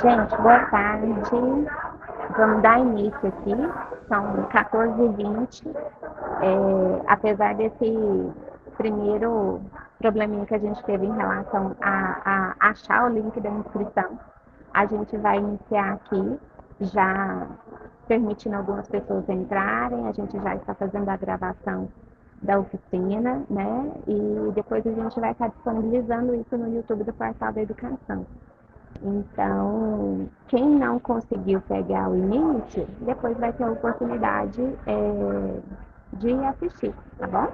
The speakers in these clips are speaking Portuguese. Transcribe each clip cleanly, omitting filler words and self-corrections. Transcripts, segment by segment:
Gente, boa tarde. Vamos dar início aqui. São 14h20. Apesar desse primeiro probleminha que a gente teve em relação a achar o link da inscrição, a gente vai iniciar aqui, já permitindo algumas pessoas entrarem. A gente já está fazendo a gravação da oficina, né? E depois a gente vai estar disponibilizando isso no YouTube do Portal da Educação. Então, quem não conseguiu pegar o início, depois vai ter a oportunidade de assistir, tá bom?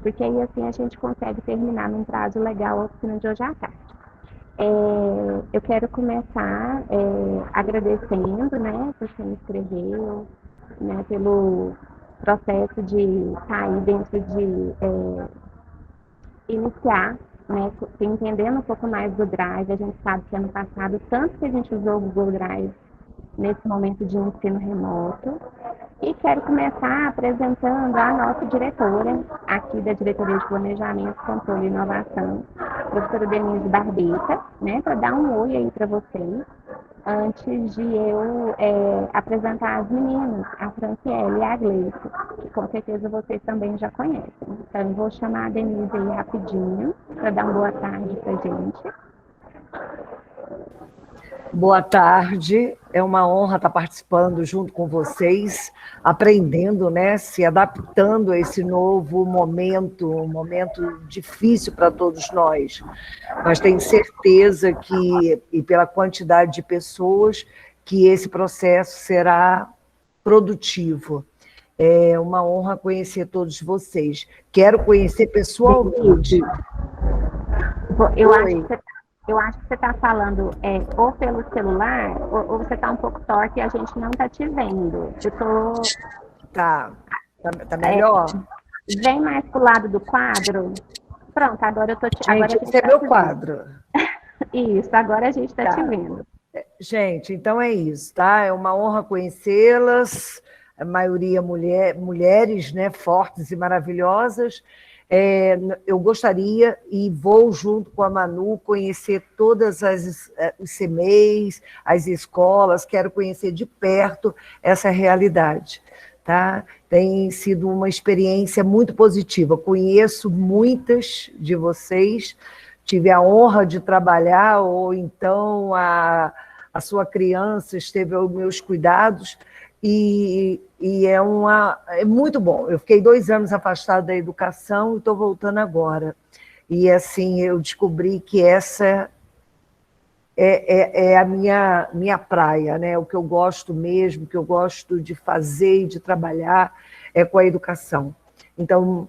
Porque aí assim a gente consegue terminar num prazo legal a oficina de hoje à tarde. Eu quero começar agradecendo, né, por quem escreveu, né, pelo processo de estar aí dentro de iniciar, né, entendendo um pouco mais do Drive. A gente sabe que ano passado, tanto que a gente usou o Google Drive nesse momento de ensino remoto. E quero começar apresentando a nossa diretora, aqui da Diretoria de Planejamento, Controle e Inovação, a professora Denise Barbeta, né, para dar um oi aí para vocês, antes de eu apresentar as meninas, a Franciele e a Gleice, que com certeza vocês também já conhecem. Então, eu vou chamar a Denise aí rapidinho, para dar uma boa tarde para a gente. Boa tarde, é uma honra estar participando junto com vocês, aprendendo, né, se adaptando a esse novo momento, um momento difícil para todos nós. Mas tenho certeza que, e pela quantidade de pessoas, que esse processo será produtivo. É uma honra conhecer todos vocês. Quero conhecer pessoalmente. Eu acho que você está falando ou pelo celular, ou você está um pouco torto e a gente não está te vendo. Tá melhor? Vem mais para o lado do quadro. Pronto, agora eu tô te... Gente, esse é meu quadro. Isso, agora a gente está te vendo. Gente, então é isso, tá? É uma honra conhecê-las, a maioria mulheres, né, fortes e maravilhosas. Eu gostaria, e vou junto com a Manu, conhecer todas os CMEs, as escolas, quero conhecer de perto essa realidade. Tá? Tem sido uma experiência muito positiva, conheço muitas de vocês, tive a honra de trabalhar, ou então a sua criança esteve aos meus cuidados, e é muito bom. Eu fiquei 2 anos afastada da educação e estou voltando agora. E assim, eu descobri que essa é a minha praia, né? O que eu gosto mesmo, o que eu gosto de fazer e de trabalhar é com a educação. Então,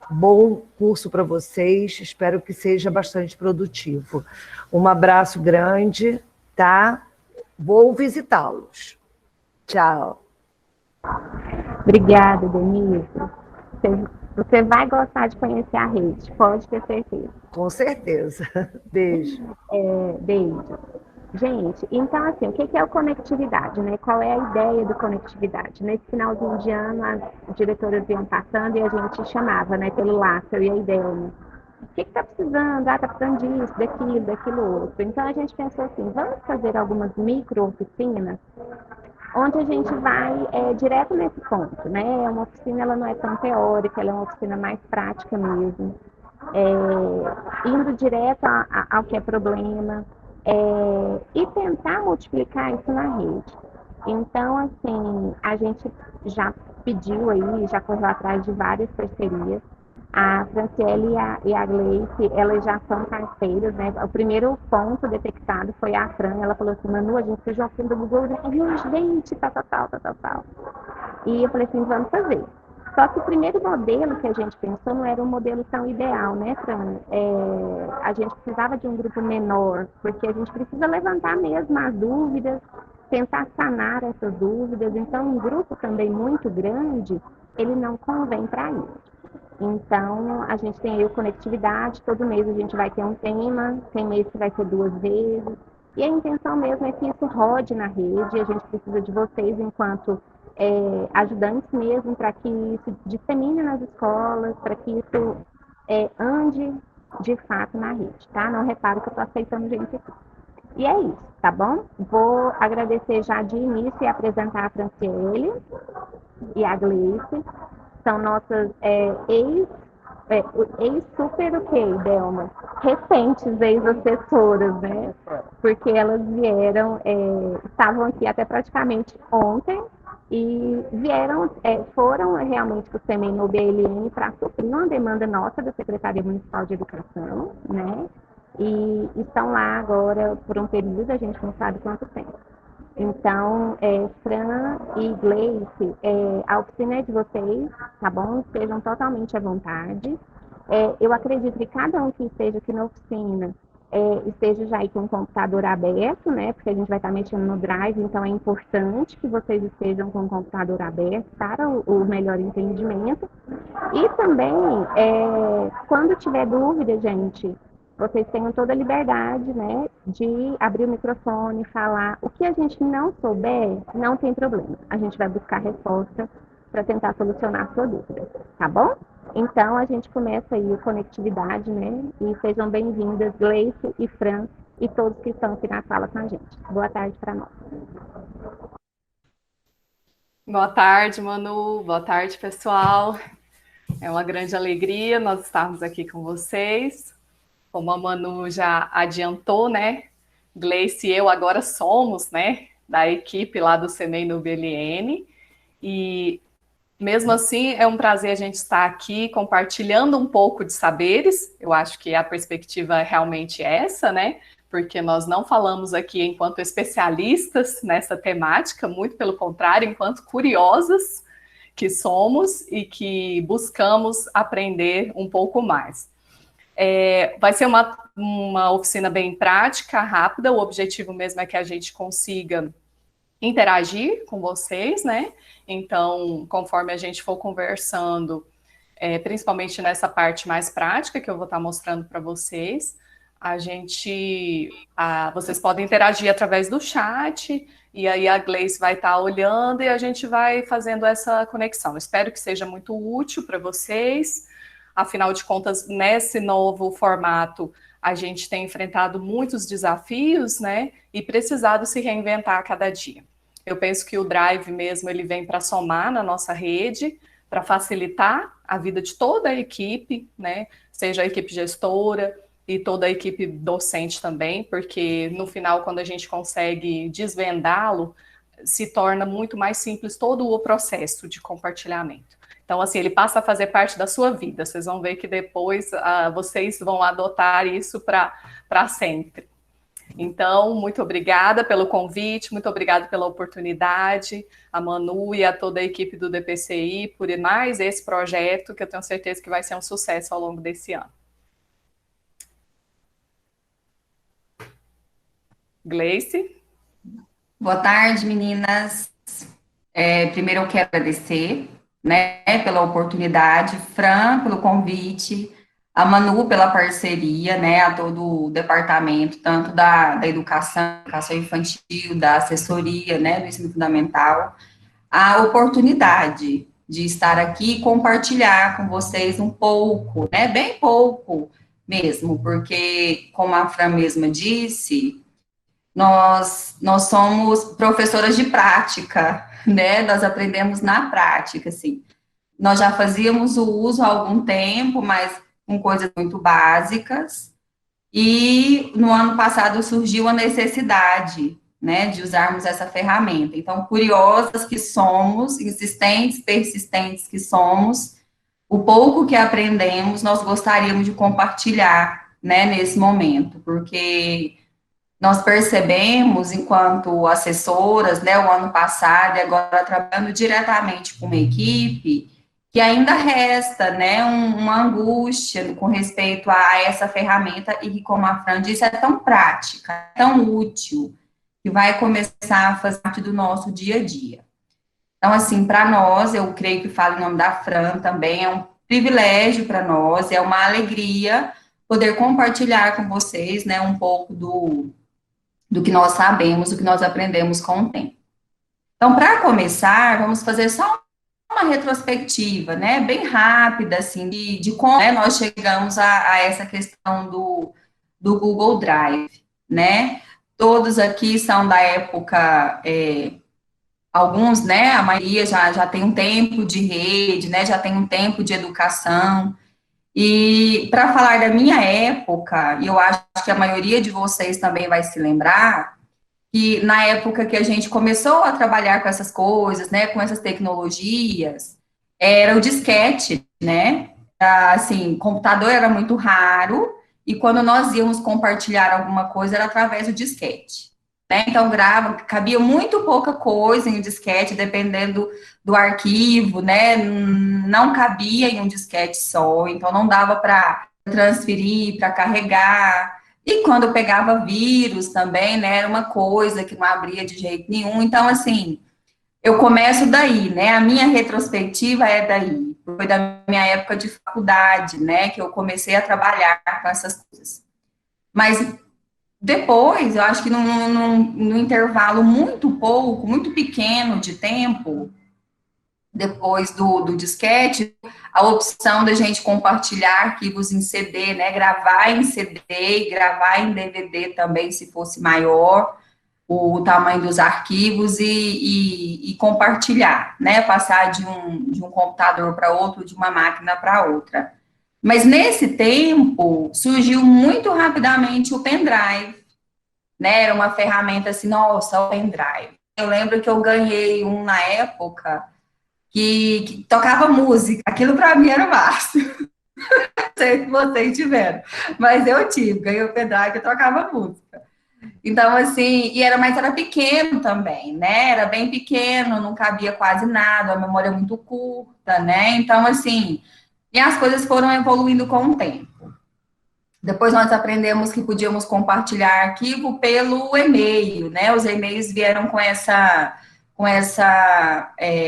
bom curso para vocês, espero que seja bastante produtivo. Um abraço grande, tá? Vou visitá-los. Tchau. Obrigada, Denise. Você vai gostar de conhecer a rede, pode ter certeza. Com certeza. Beijo. Beijo. Gente, então assim, o que é o conectividade, né? Qual é a ideia do conectividade? Nesse finalzinho de ano, as diretoras iam passando e a gente chamava, né, pelo laço, eu e a Idelma. O que está precisando? Está precisando disso, daquilo outro. Então a gente pensou assim, vamos fazer algumas micro-oficinas onde a gente vai direto nesse ponto, né? Uma oficina, ela não é tão teórica, ela é uma oficina mais prática mesmo, indo direto ao que é problema, e tentar multiplicar isso na rede. Então, assim, a gente já pediu aí, já correu atrás de várias parcerias. A Franciele e a Gleice, elas já são parceiras, né? O primeiro ponto detectado foi a Fran, ela falou assim, Manu, a gente fez uma oficina do Google Drive urgente, tal. E eu falei assim, vamos fazer. Só que o primeiro modelo que a gente pensou não era um modelo tão ideal, né, Fran? A gente precisava de um grupo menor, porque a gente precisa levantar mesmo as dúvidas, tentar sanar essas dúvidas. Então, um grupo também muito grande, ele não convém para isso. Então, a gente tem aí o conectividade, todo mês a gente vai ter um tema, tem mês que vai ser 2 vezes. E a intenção mesmo é que isso rode na rede, a gente precisa de vocês enquanto ajudantes mesmo, para que isso dissemine nas escolas, para que isso ande de fato na rede, tá? Não reparo que eu estou aceitando gente aqui. E é isso, tá bom? Vou agradecer já de início e apresentar a Franciele e a Gleice. São nossas ex-super o quê, Delma? Recentes ex-assessoras, né? Porque elas vieram, estavam aqui até praticamente ontem e vieram, foram realmente para o CEMEI no BLN para suprir uma demanda nossa da Secretaria Municipal de Educação, né? E estão lá agora por um período, a gente não sabe quanto tempo. Então, Fran e Gleice, a oficina é de vocês, tá bom? Estejam totalmente à vontade. Eu acredito que cada um que esteja aqui na oficina esteja já aí com o computador aberto, né? Porque a gente vai estar mexendo no Drive, então é importante que vocês estejam com o computador aberto para o melhor entendimento. E também, quando tiver dúvida, gente, vocês tenham toda a liberdade, né, de abrir o microfone, falar. O que a gente não souber, não tem problema. A gente vai buscar resposta para tentar solucionar a sua dúvida, tá bom? Então, a gente começa aí a conectividade, né? E sejam bem-vindas, Gleice e Fran, e todos que estão aqui na sala com a gente. Boa tarde para nós. Boa tarde, Manu. Boa tarde, pessoal. É uma grande alegria nós estarmos aqui com vocês. Como a Manu já adiantou, né? Gleice e eu agora somos, né, da equipe lá do CEMEI no BLN. E mesmo assim, é um prazer a gente estar aqui compartilhando um pouco de saberes. Eu acho que a perspectiva é realmente essa, né? Porque nós não falamos aqui enquanto especialistas nessa temática, muito pelo contrário, enquanto curiosas que somos e que buscamos aprender um pouco mais. Vai ser uma oficina bem prática, rápida. O objetivo mesmo é que a gente consiga interagir com vocês, né? Então, conforme a gente for conversando, principalmente nessa parte mais prática que eu vou estar mostrando para vocês, vocês podem interagir através do chat, e aí a Gleice vai estar olhando e a gente vai fazendo essa conexão. Espero que seja muito útil para vocês. Afinal de contas, nesse novo formato, a gente tem enfrentado muitos desafios, né? E precisado se reinventar a cada dia. Eu penso que o Drive mesmo, ele vem para somar na nossa rede, para facilitar a vida de toda a equipe, né? Seja a equipe gestora e toda a equipe docente também, porque no final, quando a gente consegue desvendá-lo, se torna muito mais simples todo o processo de compartilhamento. Então, assim, ele passa a fazer parte da sua vida. Vocês vão ver que depois vocês vão adotar isso para sempre. Então, muito obrigada pelo convite, muito obrigada pela oportunidade, a Manu e a toda a equipe do DPCI por mais esse projeto, que eu tenho certeza que vai ser um sucesso ao longo desse ano. Gleice? Boa tarde, meninas. Primeiro eu quero agradecer, né, pela oportunidade, Fran, pelo convite, a Manu pela parceria, né, a todo o departamento, tanto da educação infantil, da assessoria, né, do ensino fundamental, a oportunidade de estar aqui e compartilhar com vocês um pouco, né, bem pouco mesmo, porque, como a Fran mesma disse, nós somos professoras de prática, né? Nós aprendemos na prática, assim. Nós já fazíamos o uso há algum tempo, mas com coisas muito básicas. E no ano passado surgiu a necessidade, né, de usarmos essa ferramenta. Então, curiosas que somos, insistentes, persistentes que somos, o pouco que aprendemos, nós gostaríamos de compartilhar, né, nesse momento, porque nós percebemos, enquanto assessoras, né, o ano passado e agora trabalhando diretamente com uma equipe, que ainda resta, né, uma angústia com respeito a essa ferramenta e que, como a Fran disse, é tão prática, tão útil, que vai começar a fazer parte do nosso dia a dia. Então, assim, para nós, eu creio que falo em nome da Fran também, é um privilégio para nós, é uma alegria poder compartilhar com vocês, né, um pouco do que nós sabemos, do que nós aprendemos com o tempo. Então, para começar, vamos fazer só uma retrospectiva, né, bem rápida, assim, de como, né, nós chegamos a essa questão do Google Drive, né. todos aqui são da época, alguns, né, a maioria já tem um tempo de rede, né, já tem um tempo de educação. E para falar da minha época, e eu acho que a maioria de vocês também vai se lembrar, que na época que a gente começou a trabalhar com essas coisas, né, com essas tecnologias, era o disquete, né? Assim, computador era muito raro, e quando nós íamos compartilhar alguma coisa era através do disquete, né? Então, cabia muito pouca coisa em um disquete, dependendo do arquivo, né? Não cabia em um disquete só, então não dava para transferir, para carregar. E quando pegava vírus também, né? Era uma coisa que não abria de jeito nenhum. Então, assim, eu começo daí, né? A minha retrospectiva é daí. Foi da minha época de faculdade, né? Que eu comecei a trabalhar com essas coisas. Mas depois, eu acho que num intervalo muito pequeno de tempo, depois do disquete, a opção da gente compartilhar arquivos em CD, né? Gravar em CD e gravar em DVD também, se fosse maior o tamanho dos arquivos e compartilhar, né? Passar de um computador para outro, de uma máquina para outra. Mas nesse tempo surgiu muito rapidamente o pendrive, né? Era uma ferramenta assim, nossa, o pendrive. Eu lembro que eu ganhei um na época que tocava música. Aquilo para mim era o máximo. Não sei se vocês tiveram, mas eu tive, ganhei o pendrive que tocava música. Então, assim, mas era pequeno também, né? Era bem pequeno, não cabia quase nada, a memória é muito curta, né? Então, assim, e as coisas foram evoluindo com o tempo. Depois nós aprendemos que podíamos compartilhar arquivo pelo e-mail, né? Os e-mails vieram com essa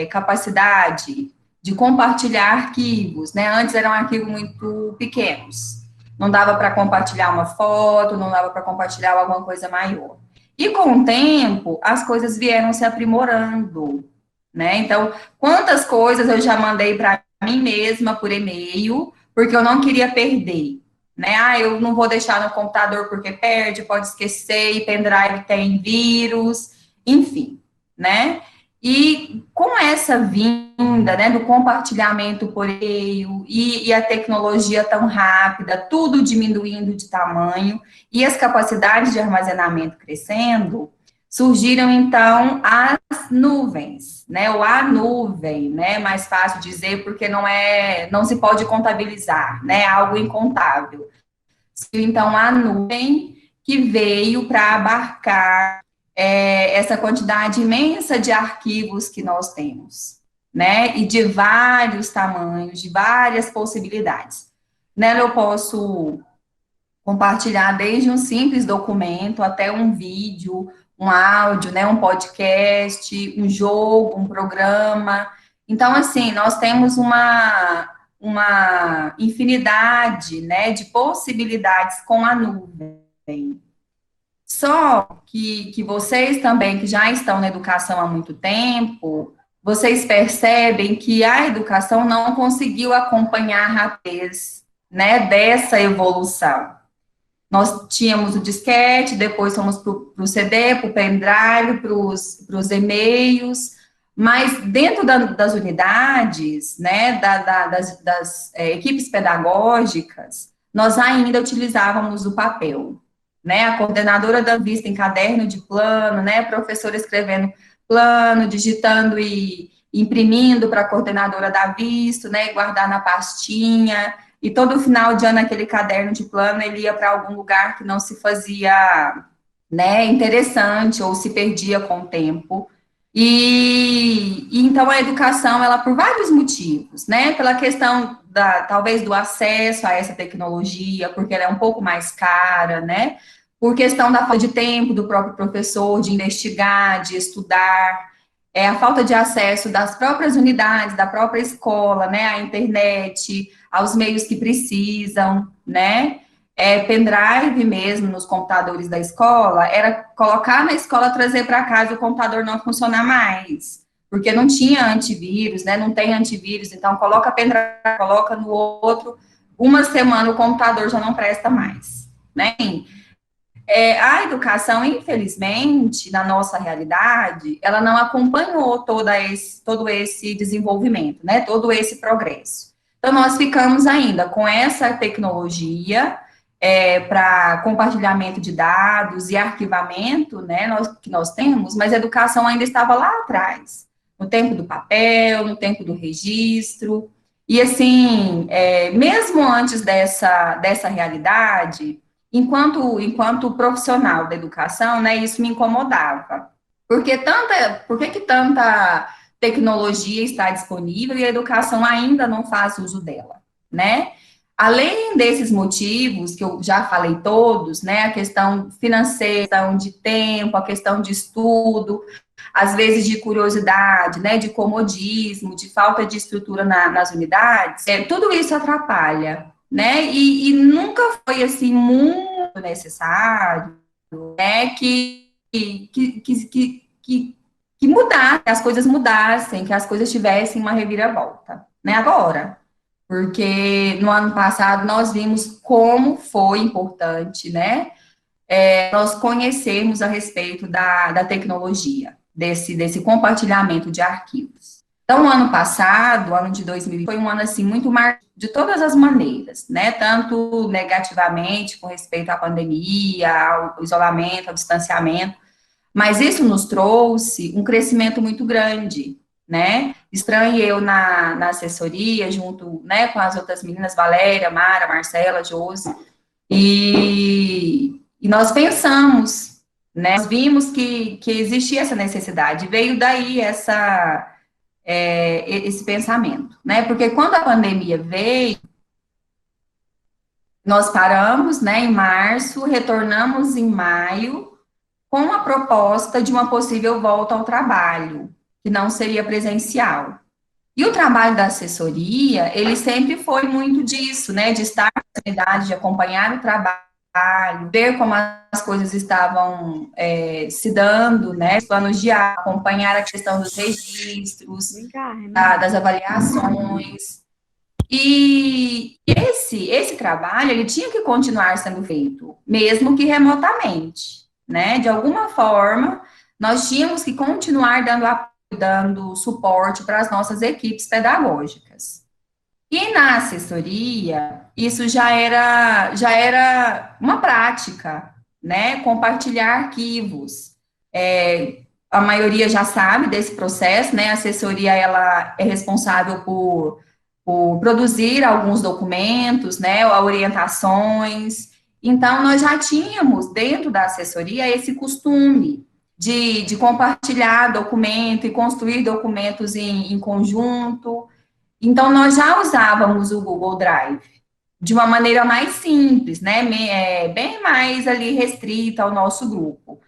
capacidade de compartilhar arquivos, né? Antes eram arquivos muito pequenos. Não dava para compartilhar uma foto, não dava para compartilhar alguma coisa maior. E com o tempo, as coisas vieram se aprimorando, né? Então, quantas coisas eu já mandei para mim mesma por e-mail, porque eu não queria perder, né? Ah, eu não vou deixar no computador porque perde, pode esquecer, e pendrive tem vírus, enfim, né? E com essa vinda, né, do compartilhamento por e-mail e a tecnologia tão rápida, tudo diminuindo de tamanho e as capacidades de armazenamento crescendo, surgiram então as nuvens, né, ou a nuvem, né, mais fácil dizer porque não se pode contabilizar, né, algo incontável. Então a nuvem que veio para abarcar essa quantidade imensa de arquivos que nós temos, né, e de vários tamanhos, de várias possibilidades. Nela eu posso compartilhar desde um simples documento até um vídeo, um áudio, né, um podcast, um jogo, um programa. Então, assim, nós temos uma infinidade, né, de possibilidades com a nuvem. Só que vocês também, que já estão na educação há muito tempo, vocês percebem que a educação não conseguiu acompanhar a rapidez, né, dessa evolução. Nós tínhamos o disquete, depois fomos para o CD, para o pendrive, para os e-mails, mas dentro das unidades, né, das equipes pedagógicas, nós ainda utilizávamos o papel, né, a coordenadora dando vista em caderno de plano, né, a professora escrevendo plano, digitando e imprimindo para a coordenadora dar visto, né, e guardar na pastinha, e todo final de ano aquele caderno de plano, ele ia para algum lugar que não se fazia, né, interessante, ou se perdia com o tempo. E então a educação, ela por vários motivos, né, pela questão talvez do acesso a essa tecnologia, porque ela é um pouco mais cara, né, por questão da falta de tempo do próprio professor, de investigar, de estudar, a falta de acesso das próprias unidades, da própria escola, né, à internet, aos meios que precisam, né, pendrive mesmo nos computadores da escola, era colocar na escola, trazer para casa, o computador não funcionar mais, porque não tinha antivírus, né, não tem antivírus, então coloca pendrive, coloca no outro, uma semana o computador já não presta mais, né. A educação, infelizmente, na nossa realidade, ela não acompanhou todo esse desenvolvimento, né, todo esse progresso. Então, nós ficamos ainda com essa tecnologia para compartilhamento de dados e arquivamento, né, que nós temos, mas a educação ainda estava lá atrás, no tempo do papel, no tempo do registro, e assim, mesmo antes dessa realidade, enquanto profissional da educação, né, isso me incomodava. Por que tanta tecnologia está disponível e a educação ainda não faz uso dela, né? Além desses motivos, que eu já falei todos, né, a questão financeira, a questão de tempo, a questão de estudo, às vezes de curiosidade, né, de comodismo, de falta de estrutura nas unidades, tudo isso atrapalha, né, e nunca foi, assim, muito necessário, né, que mudasse, que as coisas mudassem, que as coisas tivessem uma reviravolta, né, agora, porque no ano passado nós vimos como foi importante, né, nós conhecermos a respeito da tecnologia, desse compartilhamento de arquivos. Então, o ano passado, o ano de 2020, foi um ano, assim, muito marcante de todas as maneiras, né, tanto negativamente, com respeito à pandemia, ao isolamento, ao distanciamento, mas isso nos trouxe um crescimento muito grande, né, estranhei eu na assessoria, junto, né, com as outras meninas, Valéria, Mara, Marcela, Josi, e nós pensamos, né, nós vimos que existia essa necessidade, veio daí esse pensamento, né, porque quando a pandemia veio, nós paramos, né, em março, retornamos em maio, com a proposta de uma possível volta ao trabalho, que não seria presencial. E o trabalho da assessoria, ele sempre foi muito disso, né, de estar na comunidade, de acompanhar o trabalho, ver como as coisas estavam se dando, né, planos de acompanhar a questão dos registros, das avaliações. E esse trabalho, ele tinha que continuar sendo feito, mesmo que remotamente, né, de alguma forma, nós tínhamos que continuar dando suporte para as nossas equipes pedagógicas. E na assessoria, isso já era uma prática, né? Compartilhar arquivos. A maioria já sabe desse processo, né? A assessoria, ela é responsável por produzir alguns documentos, né? Orientações. Então, nós já tínhamos, dentro da assessoria, esse costume de compartilhar documento e construir documentos em conjunto. Então, nós já usávamos o Google Drive de uma maneira mais simples, né, bem mais ali restrita ao nosso grupo.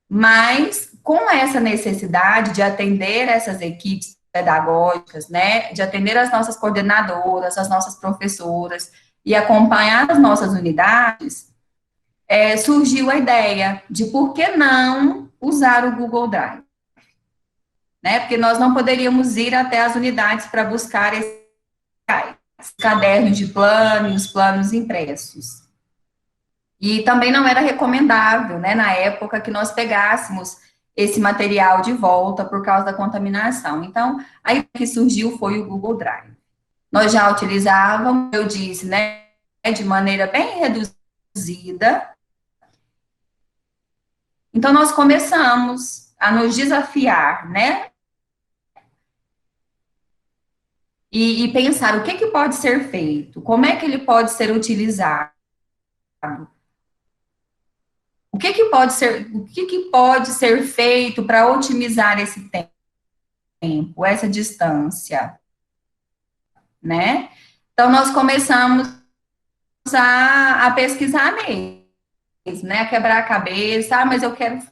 Mas, com essa necessidade de atender essas equipes pedagógicas, né, de atender as nossas coordenadoras, as nossas professoras, e acompanhar as nossas unidades, surgiu a ideia de por que não usar o Google Drive, né? Porque nós não poderíamos ir até as unidades para buscar esses cadernos de plano, os planos impressos. E também não era recomendável, né, na época, que nós pegássemos esse material de volta por causa da contaminação. Então, aí que surgiu foi o Google Drive. Nós já utilizávamos, eu disse, né, de maneira bem reduzida. Então, nós começamos a nos desafiar, né, e pensar o que pode ser feito, como é que ele pode ser utilizado, o que pode ser feito para otimizar esse tempo, essa distância, né? Então, nós começamos a pesquisar mesmo, né? A quebrar a cabeça, mas eu quero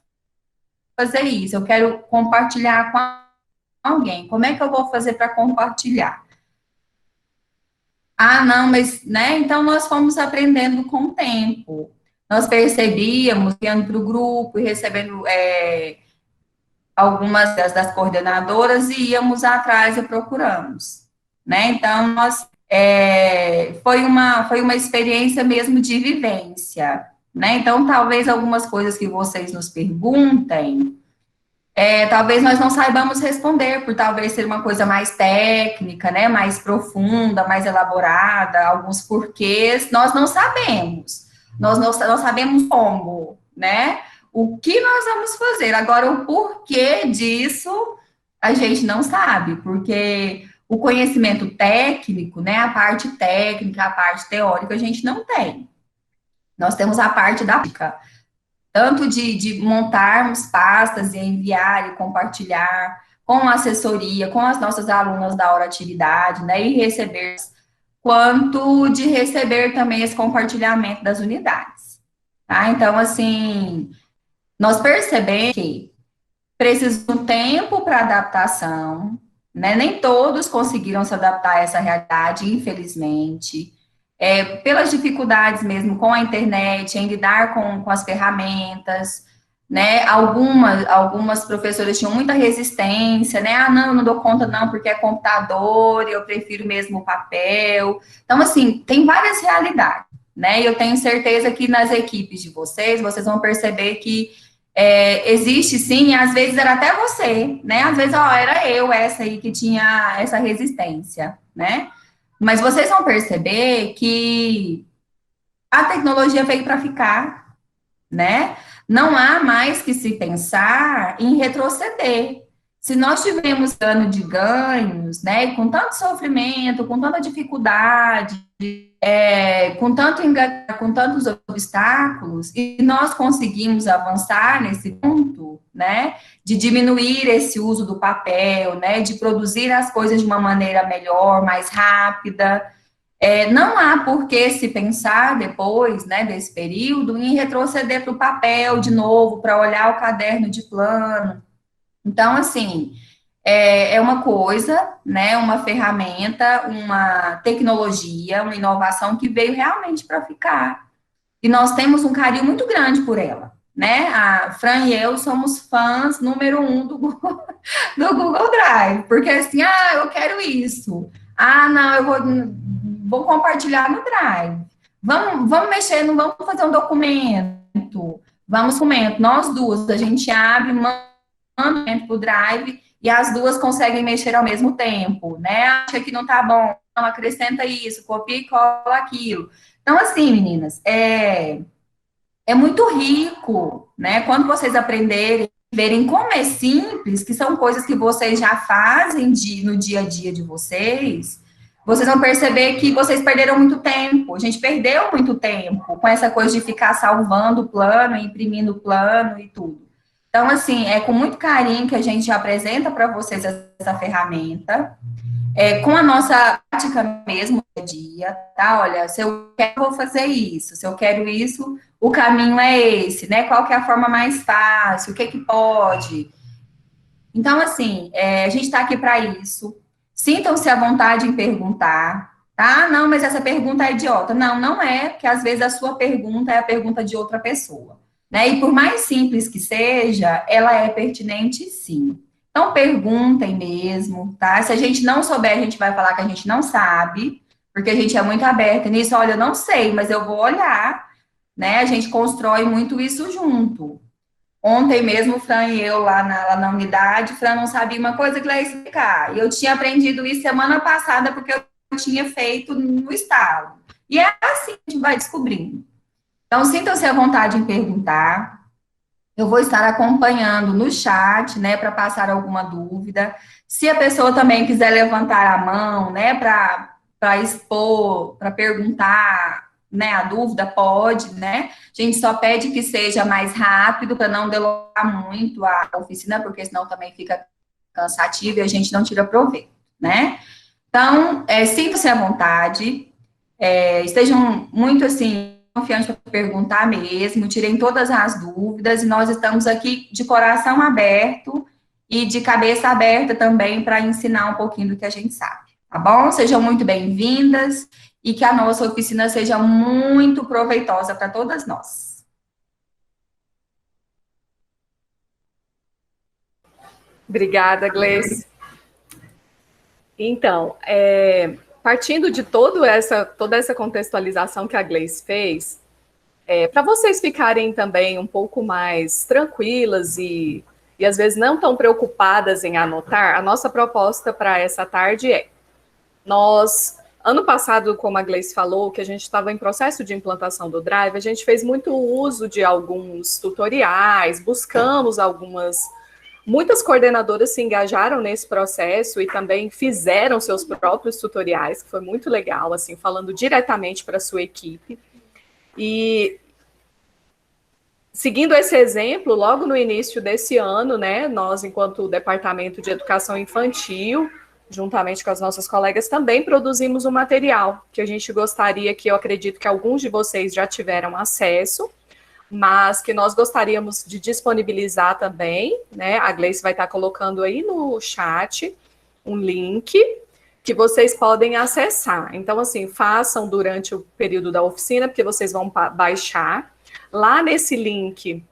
fazer isso, eu quero compartilhar com alguém. Como é que eu vou fazer para compartilhar? Não, mas, né? Então, nós fomos aprendendo com o tempo. Nós percebíamos, indo para o grupo e recebendo algumas das coordenadoras e íamos atrás e procuramos, né? Então, foi uma experiência mesmo de vivência, né? Então, talvez algumas coisas que vocês nos perguntem, talvez nós não saibamos responder, por talvez ser uma coisa mais técnica, né? Mais profunda, mais elaborada, alguns porquês, nós não sabemos. Nós não sabemos como, né? O que nós vamos fazer. Agora, o porquê disso, a gente não sabe, porque o conhecimento técnico, né? A parte técnica, a parte teórica, a gente não tem. Nós temos a parte da prática, tanto de montarmos pastas e enviar e compartilhar com a assessoria, com as nossas alunas da hora atividade, né, e receber, quanto de receber também esse compartilhamento das unidades, tá? Então, assim, nós percebemos que precisa de um tempo para adaptação, né, nem todos conseguiram se adaptar a essa realidade, infelizmente, pelas dificuldades mesmo com a internet, em lidar com as ferramentas, né? Algumas professoras tinham muita resistência, né? Ah, não, eu não dou conta não, porque é computador, eu prefiro mesmo o papel. Então, assim, tem várias realidades, né? E eu tenho certeza que nas equipes de vocês vão perceber que existe sim, e às vezes era até você, né? Às vezes, ó, era eu essa aí que tinha essa resistência, né? Mas vocês vão perceber que a tecnologia veio para ficar, né? Não há mais que se pensar em retroceder. Se nós tivemos ano de ganhos, né, com tanto sofrimento, com tanta dificuldade, com tantos obstáculos, e nós conseguimos avançar nesse ponto, né, de diminuir esse uso do papel, né, de produzir as coisas de uma maneira melhor, mais rápida, não há por que se pensar depois, né, desse período, em retroceder para o papel de novo, para olhar o caderno de plano. Então, assim, é uma coisa, né, uma ferramenta, uma tecnologia, uma inovação que veio realmente para ficar. E nós temos um carinho muito grande por ela, né? A Fran e eu somos fãs número 1 do Google Drive, porque assim, eu quero isso. Ah, não, eu vou compartilhar no Drive. Vamos mexer, não vamos fazer um documento. Vamos documento, nós duas, a gente abre, manda para o Drive e as duas conseguem mexer ao mesmo tempo, né? Acha que não tá bom, não, acrescenta isso, copia e cola aquilo. Então, assim, meninas, é muito rico, né? Quando vocês aprenderem, verem como é simples, que são coisas que vocês já fazem no dia a dia de vocês vão perceber que vocês perderam muito tempo. A gente perdeu muito tempo com essa coisa de ficar salvando o plano, imprimindo o plano e tudo. Então, assim, é com muito carinho que a gente apresenta para vocês essa ferramenta, com a nossa prática mesmo, dia a dia, tá? Olha, se eu quero, vou fazer isso. Se eu quero isso, o caminho é esse, né? Qual que é a forma mais fácil? O que pode? Então, assim, a gente está aqui para isso. Sintam-se à vontade em perguntar, tá? Não, mas essa pergunta é idiota. Não, não é, porque às vezes a sua pergunta é a pergunta de outra pessoa, né? E por mais simples que seja, ela é pertinente, sim. Então, perguntem mesmo, tá? Se a gente não souber, a gente vai falar que a gente não sabe, porque a gente é muito aberta nisso. Olha, eu não sei, mas eu vou olhar, né? A gente constrói muito isso junto. Ontem mesmo, o Fran e eu lá na unidade, o Fran não sabia uma coisa que ela ia explicar. E eu tinha aprendido isso semana passada, porque eu tinha feito no estado. E é assim que a gente vai descobrindo. Então, sintam-se à vontade em perguntar. Eu vou estar acompanhando no chat, né, para passar alguma dúvida. Se a pessoa também quiser levantar a mão, né, para expor, para perguntar, né, a dúvida, pode, né? A gente só pede que seja mais rápido, para não demorar muito a oficina, porque senão também fica cansativo e a gente não tira proveito, né? Então, sintam-se à vontade, estejam muito, assim, confiantes para perguntar mesmo, tirem todas as dúvidas, e nós estamos aqui de coração aberto e de cabeça aberta também para ensinar um pouquinho do que a gente sabe, tá bom? Sejam muito bem-vindas e que a nossa oficina seja muito proveitosa para todas nós. Obrigada, Gleice. Então, partindo de toda essa contextualização que a Gleice fez, Para vocês ficarem também um pouco mais tranquilas e às vezes não tão preocupadas em anotar, a nossa proposta para essa tarde nós, ano passado, como a Gleice falou, que a gente estava em processo de implantação do Drive, a gente fez muito uso de alguns tutoriais, buscamos muitas coordenadoras se engajaram nesse processo e também fizeram seus próprios tutoriais, que foi muito legal, assim, falando diretamente para a sua equipe. E seguindo esse exemplo, logo no início desse ano, né, nós, enquanto Departamento de Educação Infantil, juntamente com as nossas colegas, também produzimos um material que a gente gostaria, que eu acredito que alguns de vocês já tiveram acesso, mas que nós gostaríamos de disponibilizar também, né? A Gleice vai estar colocando aí no chat um link que vocês podem acessar. Então, assim, façam durante o período da oficina, porque vocês vão baixar. Lá nesse link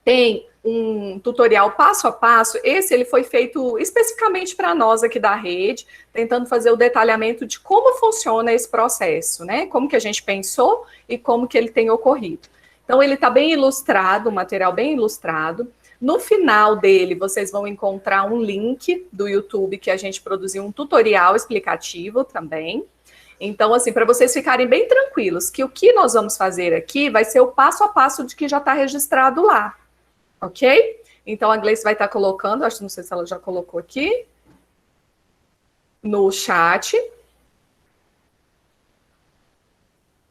tem um tutorial passo a passo. Esse ele foi feito especificamente para nós aqui da rede, tentando fazer o detalhamento de como funciona esse processo, né? Como que a gente pensou e como que ele tem ocorrido. Então, ele está bem ilustrado, um material bem ilustrado. No final dele, vocês vão encontrar um link do YouTube que a gente produziu um tutorial explicativo também. Então, assim, para vocês ficarem bem tranquilos, que o que nós vamos fazer aqui vai ser o passo a passo de que já está registrado lá, ok? Então, a Gleice vai estar colocando, acho que não sei se ela já colocou aqui, no chat.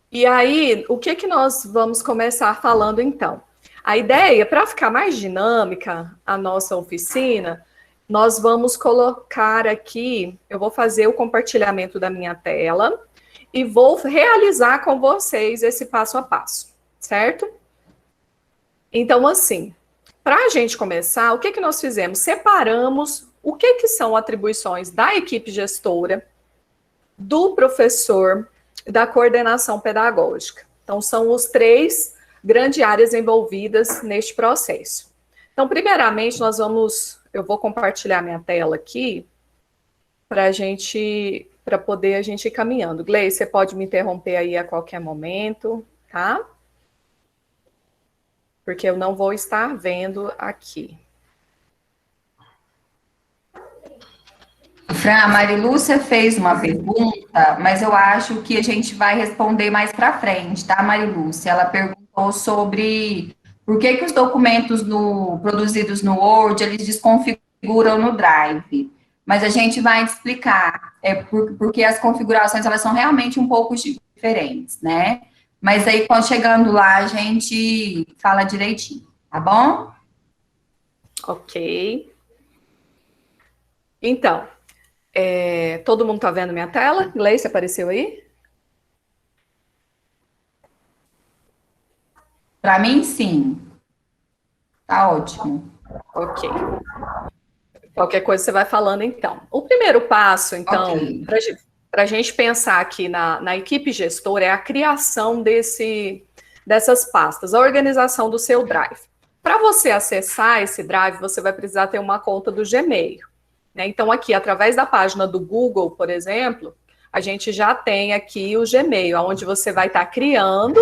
E aí, o que nós vamos começar falando, então? A ideia, para ficar mais dinâmica a nossa oficina, nós vamos colocar aqui, eu vou fazer o compartilhamento da minha tela e vou realizar com vocês esse passo a passo, certo? Então, assim, para a gente começar, o que nós fizemos? Separamos o que são atribuições da equipe gestora, do professor, da coordenação pedagógica. Então, são os 3 grandes áreas envolvidas neste processo. Então, primeiramente, eu vou compartilhar minha tela aqui para poder a gente ir caminhando. Gleice, você pode me interromper aí a qualquer momento, tá? Porque eu não vou estar vendo aqui. Fran, a Marilúcia fez uma pergunta, mas eu acho que a gente vai responder mais para frente, tá, Marilúcia? Ela perguntou sobre por que os documentos produzidos no Word, eles desconfiguram no Drive. Mas a gente vai explicar, porque as configurações, elas são realmente um pouco diferentes, né? Mas aí, chegando lá, a gente fala direitinho, tá bom? Ok. Então, todo mundo está vendo minha tela? Gleice, apareceu aí? Para mim, sim. Tá ótimo. Ok. Qualquer coisa você vai falando, então. O primeiro passo, então, Okay. para a gente pensar aqui na equipe gestora, é a criação dessas pastas, a organização do seu Drive. Para você acessar esse Drive, você vai precisar ter uma conta do Gmail. Né? Então, aqui, através da página do Google, por exemplo, a gente já tem aqui o Gmail, onde você vai estar criando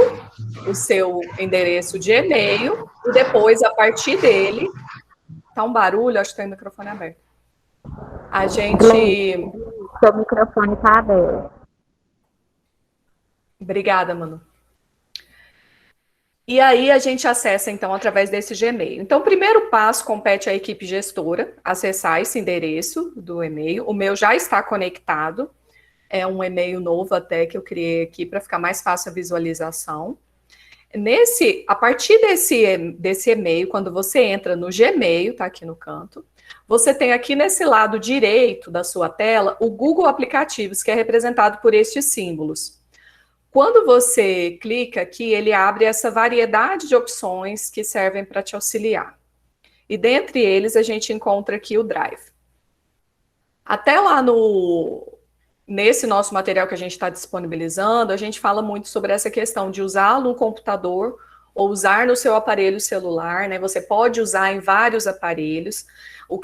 o seu endereço de e-mail e depois, a partir dele, tá um barulho, acho que tem o microfone aberto. A gente... Seu microfone está aberto. Obrigada, Manu. E aí a gente acessa, então, através desse Gmail. Então, o primeiro passo compete à equipe gestora acessar esse endereço do e-mail. O meu já está conectado. É um e-mail novo até que eu criei aqui para ficar mais fácil a visualização. A partir desse e-mail, quando você entra no Gmail, tá aqui no canto, você tem aqui nesse lado direito da sua tela o Google Aplicativos, que é representado por estes símbolos. Quando você clica aqui, ele abre essa variedade de opções que servem para te auxiliar. E dentre eles, a gente encontra aqui o Drive. Até lá nesse nosso material que a gente está disponibilizando, a gente fala muito sobre essa questão de usar no computador ou usar no seu aparelho celular, né? Você pode usar em vários aparelhos.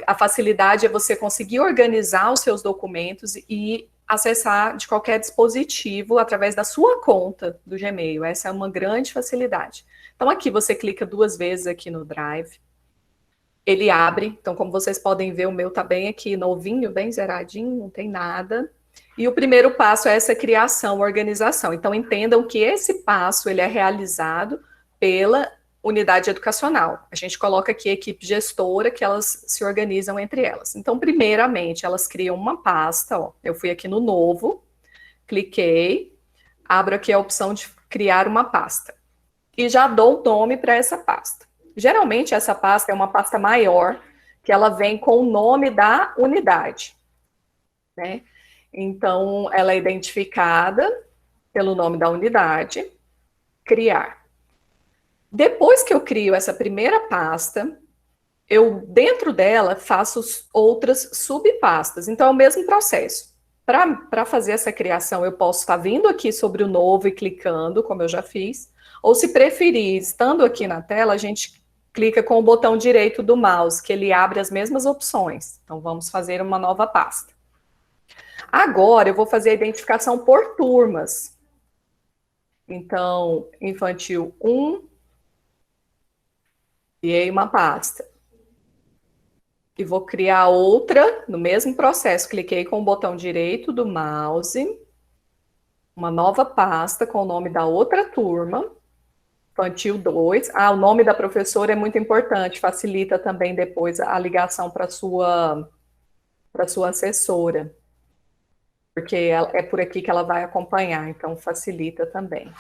A facilidade é você conseguir organizar os seus documentos e acessar de qualquer dispositivo através da sua conta do Gmail. Essa é uma grande facilidade. Então, aqui você clica 2 vezes aqui no Drive. Ele abre. Então, como vocês podem ver, o meu tá bem aqui, novinho, bem zeradinho, não tem nada. E o primeiro passo é essa criação, organização. Então, entendam que esse passo ele é realizado pela unidade educacional. A gente coloca aqui a equipe gestora, que elas se organizam entre elas. Então, primeiramente, elas criam uma pasta, ó. Eu fui aqui no novo, cliquei, abro aqui a opção de criar uma pasta. E já dou o nome para essa pasta. Geralmente, essa pasta é uma pasta maior, que ela vem com o nome da unidade, né? Então, ela é identificada pelo nome da unidade, criar. Depois que eu crio essa primeira pasta, eu, dentro dela, faço outras subpastas. Então, é o mesmo processo. Para fazer essa criação, eu posso estar vindo aqui sobre o novo e clicando, como eu já fiz. Ou, se preferir, estando aqui na tela, a gente clica com o botão direito do mouse, que ele abre as mesmas opções. Então, vamos fazer uma nova pasta. Agora, eu vou fazer a identificação por turmas. Então, infantil 1, criei uma pasta. E vou criar outra, no mesmo processo, cliquei com o botão direito do mouse, uma nova pasta com o nome da outra turma, infantil 2. O nome da professora é muito importante, facilita também depois a ligação para sua assessora, porque é por aqui que ela vai acompanhar, então facilita também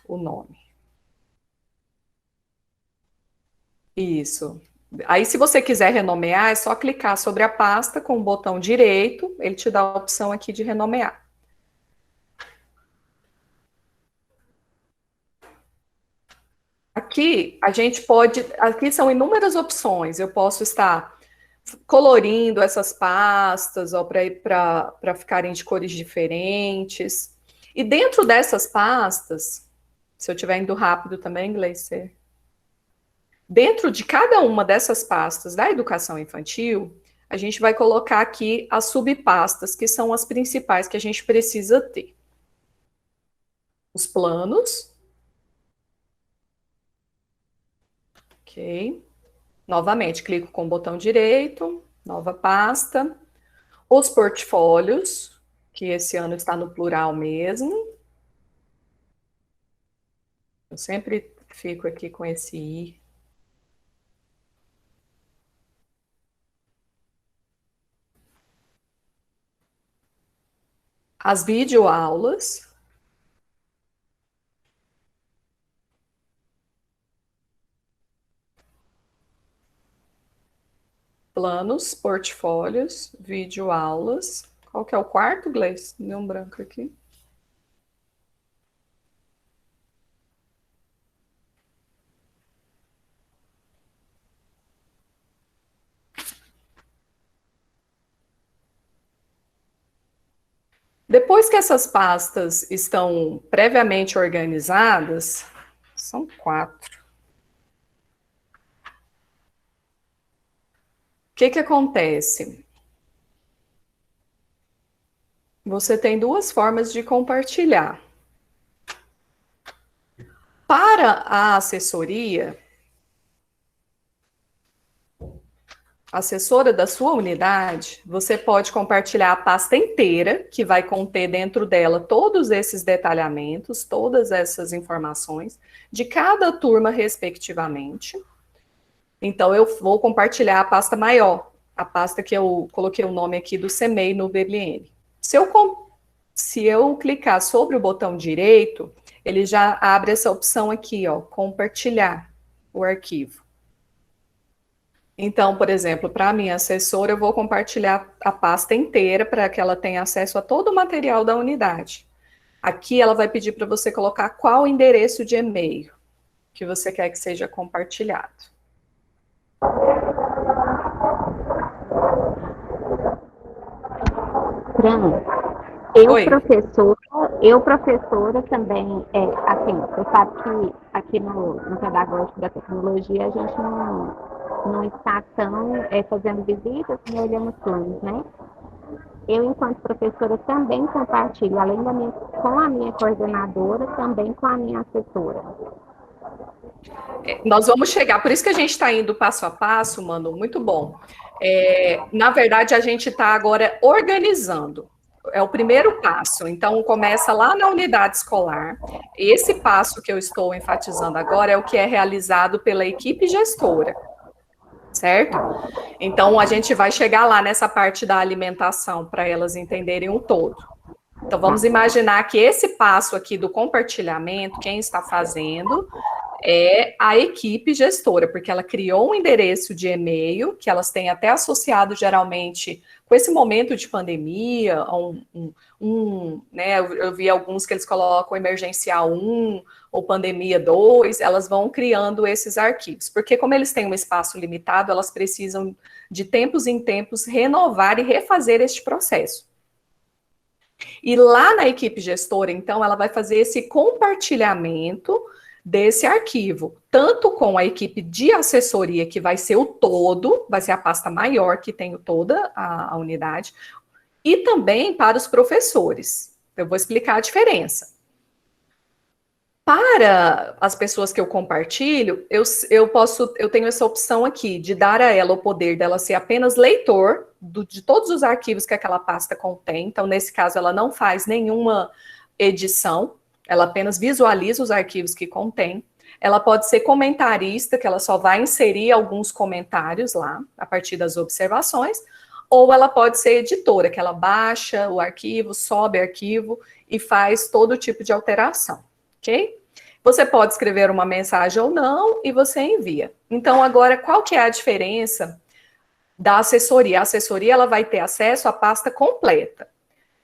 o nome. Isso. Aí, se você quiser renomear, é só clicar sobre a pasta com o botão direito, ele te dá a opção aqui de renomear. Aqui, aqui são inúmeras opções, eu posso estar colorindo essas pastas, para ficarem de cores diferentes. E dentro dessas pastas, se eu estiver indo rápido também, Gleice, dentro de cada uma dessas pastas da educação infantil, a gente vai colocar aqui as subpastas, que são as principais que a gente precisa ter. Os planos. Ok. Novamente, clico com o botão direito, nova pasta. Os portfólios, que esse ano está no plural mesmo. Eu sempre fico aqui com esse i. As videoaulas. Planos, portfólios, videoaulas. Qual que é o quarto, Gleice? Deu um branco aqui. Depois que essas pastas estão previamente organizadas, são 4. O que acontece? Você tem 2 formas de compartilhar. Para a assessoria, assessora da sua unidade, você pode compartilhar a pasta inteira, que vai conter dentro dela todos esses detalhamentos, todas essas informações, de cada turma respectivamente. Então, eu vou compartilhar a pasta maior, a pasta que eu coloquei o nome aqui do CMEI no VLN. Se eu clicar sobre o botão direito, ele já abre essa opção aqui, ó, compartilhar o arquivo. Então, por exemplo, para a minha assessora, eu vou compartilhar a pasta inteira para que ela tenha acesso a todo o material da unidade. Aqui ela vai pedir para você colocar qual endereço de e-mail que você quer que seja compartilhado. Fran, eu professora também, assim, você sabe que aqui no Pedagógico da Tecnologia a gente não está tão fazendo visitas nem olhando planos, né? eu, enquanto professora, também compartilho, além com a minha coordenadora, também com a minha assessora. Nós vamos chegar, por isso que a gente está indo passo a passo, Manu, muito bom. Na verdade, a gente está agora organizando. É o primeiro passo. Então, começa lá na unidade escolar. Esse passo que eu estou enfatizando agora é o que é realizado pela equipe gestora, certo? Então, a gente vai chegar lá nessa parte da alimentação para elas entenderem o todo. Então, vamos imaginar que esse passo aqui do compartilhamento, quem está fazendo é a equipe gestora, porque ela criou um endereço de e-mail, que elas têm até associado geralmente com esse momento de pandemia, né, eu vi alguns que eles colocam emergencial 1 ou pandemia 2, elas vão criando esses arquivos, porque como eles têm um espaço limitado, elas precisam de tempos em tempos renovar e refazer este processo. E lá na equipe gestora, então, ela vai fazer esse compartilhamento desse arquivo, tanto com a equipe de assessoria, que vai ser o todo, vai ser a pasta maior que tem toda a unidade, e também para os professores. Eu vou explicar a diferença. Para as pessoas que eu compartilho, eu tenho essa opção aqui de dar a ela o poder dela ser apenas leitor de todos os arquivos que aquela pasta contém. Então, nesse caso, ela não faz nenhuma edição, ela apenas visualiza os arquivos que contém. Ela pode ser comentarista, que ela só vai inserir alguns comentários lá, a partir das observações, ou ela pode ser editora, que ela baixa o arquivo, sobe o arquivo e faz todo tipo de alteração, ok? Você pode escrever uma mensagem ou não e você envia. Então, agora, qual que é a diferença da assessoria? A assessoria, ela vai ter acesso à pasta completa.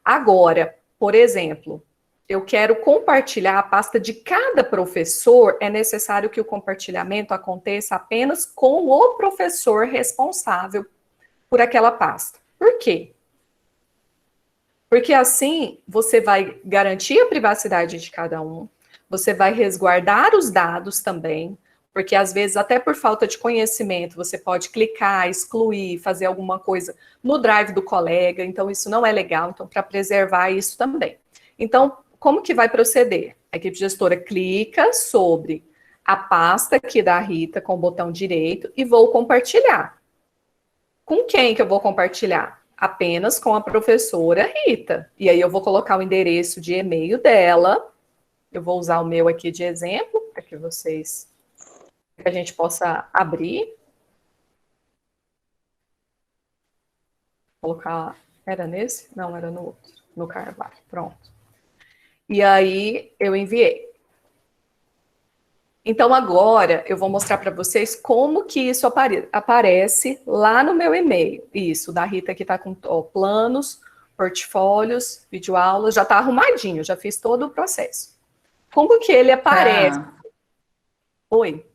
Agora, por exemplo, eu quero compartilhar a pasta de cada professor, é necessário que o compartilhamento aconteça apenas com o professor responsável por aquela pasta. Por quê? Porque assim você vai garantir a privacidade de cada um, você vai resguardar os dados também, porque às vezes até por falta de conhecimento você pode clicar, excluir, fazer alguma coisa no drive do colega, então isso não é legal, então para preservar isso também. Então, como que vai proceder? A equipe gestora clica sobre a pasta aqui da Rita com o botão direito e vou compartilhar. Com quem que eu vou compartilhar? Apenas com a professora Rita. E aí eu vou colocar o endereço de e-mail dela. Eu vou usar o meu aqui de exemplo, para que a gente possa abrir. Vou colocar, era nesse? Não, era no outro, no Carvalho, pronto. E aí, eu enviei. Então, agora, eu vou mostrar para vocês como que isso aparece lá no meu e-mail. Isso, da Rita que está com planos, portfólios, videoaulas, já está arrumadinho, já fiz todo o processo. Como que ele aparece? Oi.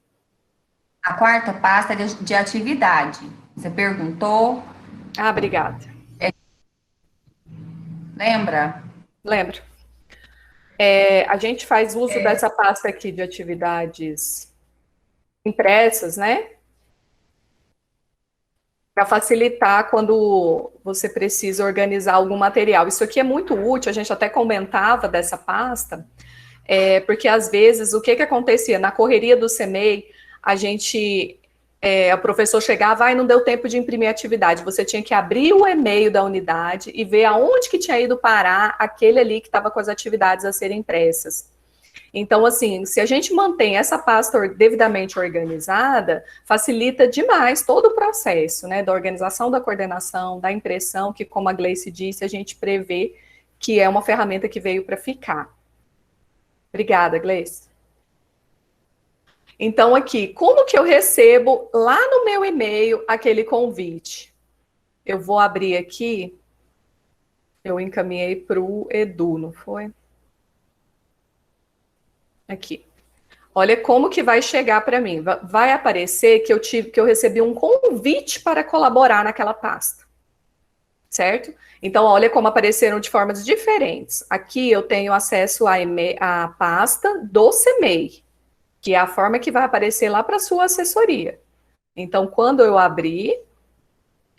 A quarta pasta é de atividade. Você perguntou. Ah, obrigada. Lembra? Lembro. A gente faz uso dessa pasta aqui de atividades impressas, né? Para facilitar quando você precisa organizar algum material. Isso aqui é muito útil, a gente até comentava dessa pasta, porque às vezes o que acontecia? Na correria do CMEI, o professor chegava e não deu tempo de imprimir a atividade. Você tinha que abrir o e-mail da unidade e ver aonde que tinha ido parar aquele ali que estava com as atividades a serem impressas. Então, assim, se a gente mantém essa pasta devidamente organizada, facilita demais todo o processo, né, da organização, da coordenação, da impressão, que, como a Gleice disse, a gente prevê que é uma ferramenta que veio para ficar. Obrigada, Gleice. Então, aqui, como que eu recebo lá no meu e-mail aquele convite? Eu vou abrir aqui, eu encaminhei para o Edu, não foi? Aqui. Olha como que vai chegar para mim. Vai aparecer que eu recebi um convite para colaborar naquela pasta. Certo? Então, olha como apareceram de formas diferentes. Aqui eu tenho acesso à pasta do CMEI, que é a forma que vai aparecer lá para a sua assessoria. Então, quando eu abrir,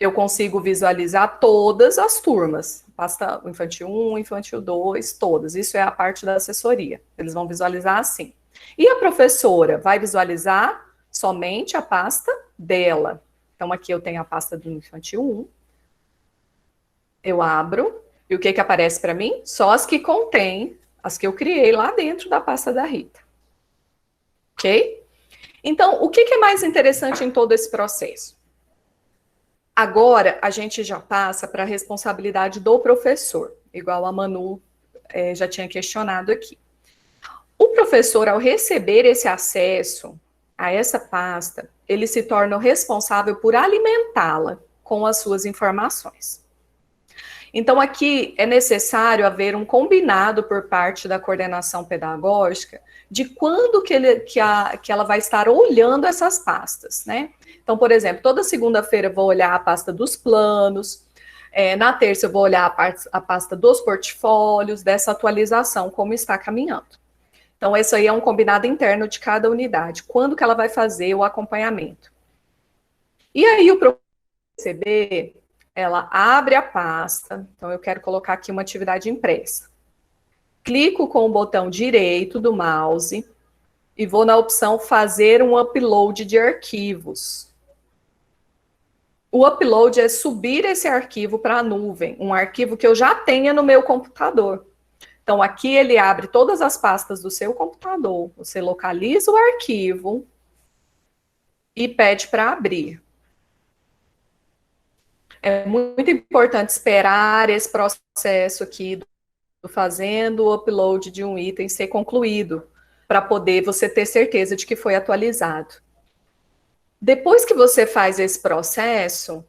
eu consigo visualizar todas as turmas, pasta infantil 1, infantil 2, todas. Isso é a parte da assessoria. Eles vão visualizar assim. E a professora vai visualizar somente a pasta dela. Então, aqui eu tenho a pasta do infantil 1. Eu abro, e o que que aparece para mim? Só as que contêm, as que eu criei lá dentro da pasta da Rita. Ok? Então, o que que é mais interessante em todo esse processo? Agora, a gente já passa para a responsabilidade do professor, igual a Manu já tinha questionado aqui. O professor, ao receber esse acesso a essa pasta, ele se torna o responsável por alimentá-la com as suas informações. Então, aqui é necessário haver um combinado por parte da coordenação pedagógica de quando que ela vai estar olhando essas pastas, né? Então, por exemplo, toda segunda-feira eu vou olhar a pasta dos planos, na terça eu vou olhar a pasta dos portfólios, dessa atualização, como está caminhando. Então, isso aí é um combinado interno de cada unidade, quando que ela vai fazer o acompanhamento. E aí, o professor receber, ela abre a pasta, então eu quero colocar aqui uma atividade impressa. Clico com o botão direito do mouse e vou na opção fazer um upload de arquivos. O upload é subir esse arquivo para a nuvem, um arquivo que eu já tenha no meu computador. Então, aqui ele abre todas as pastas do seu computador, você localiza o arquivo e pede para abrir. É muito importante esperar esse processo aqui do fazendo o upload de um item ser concluído, para poder você ter certeza de que foi atualizado. Depois que você faz esse processo,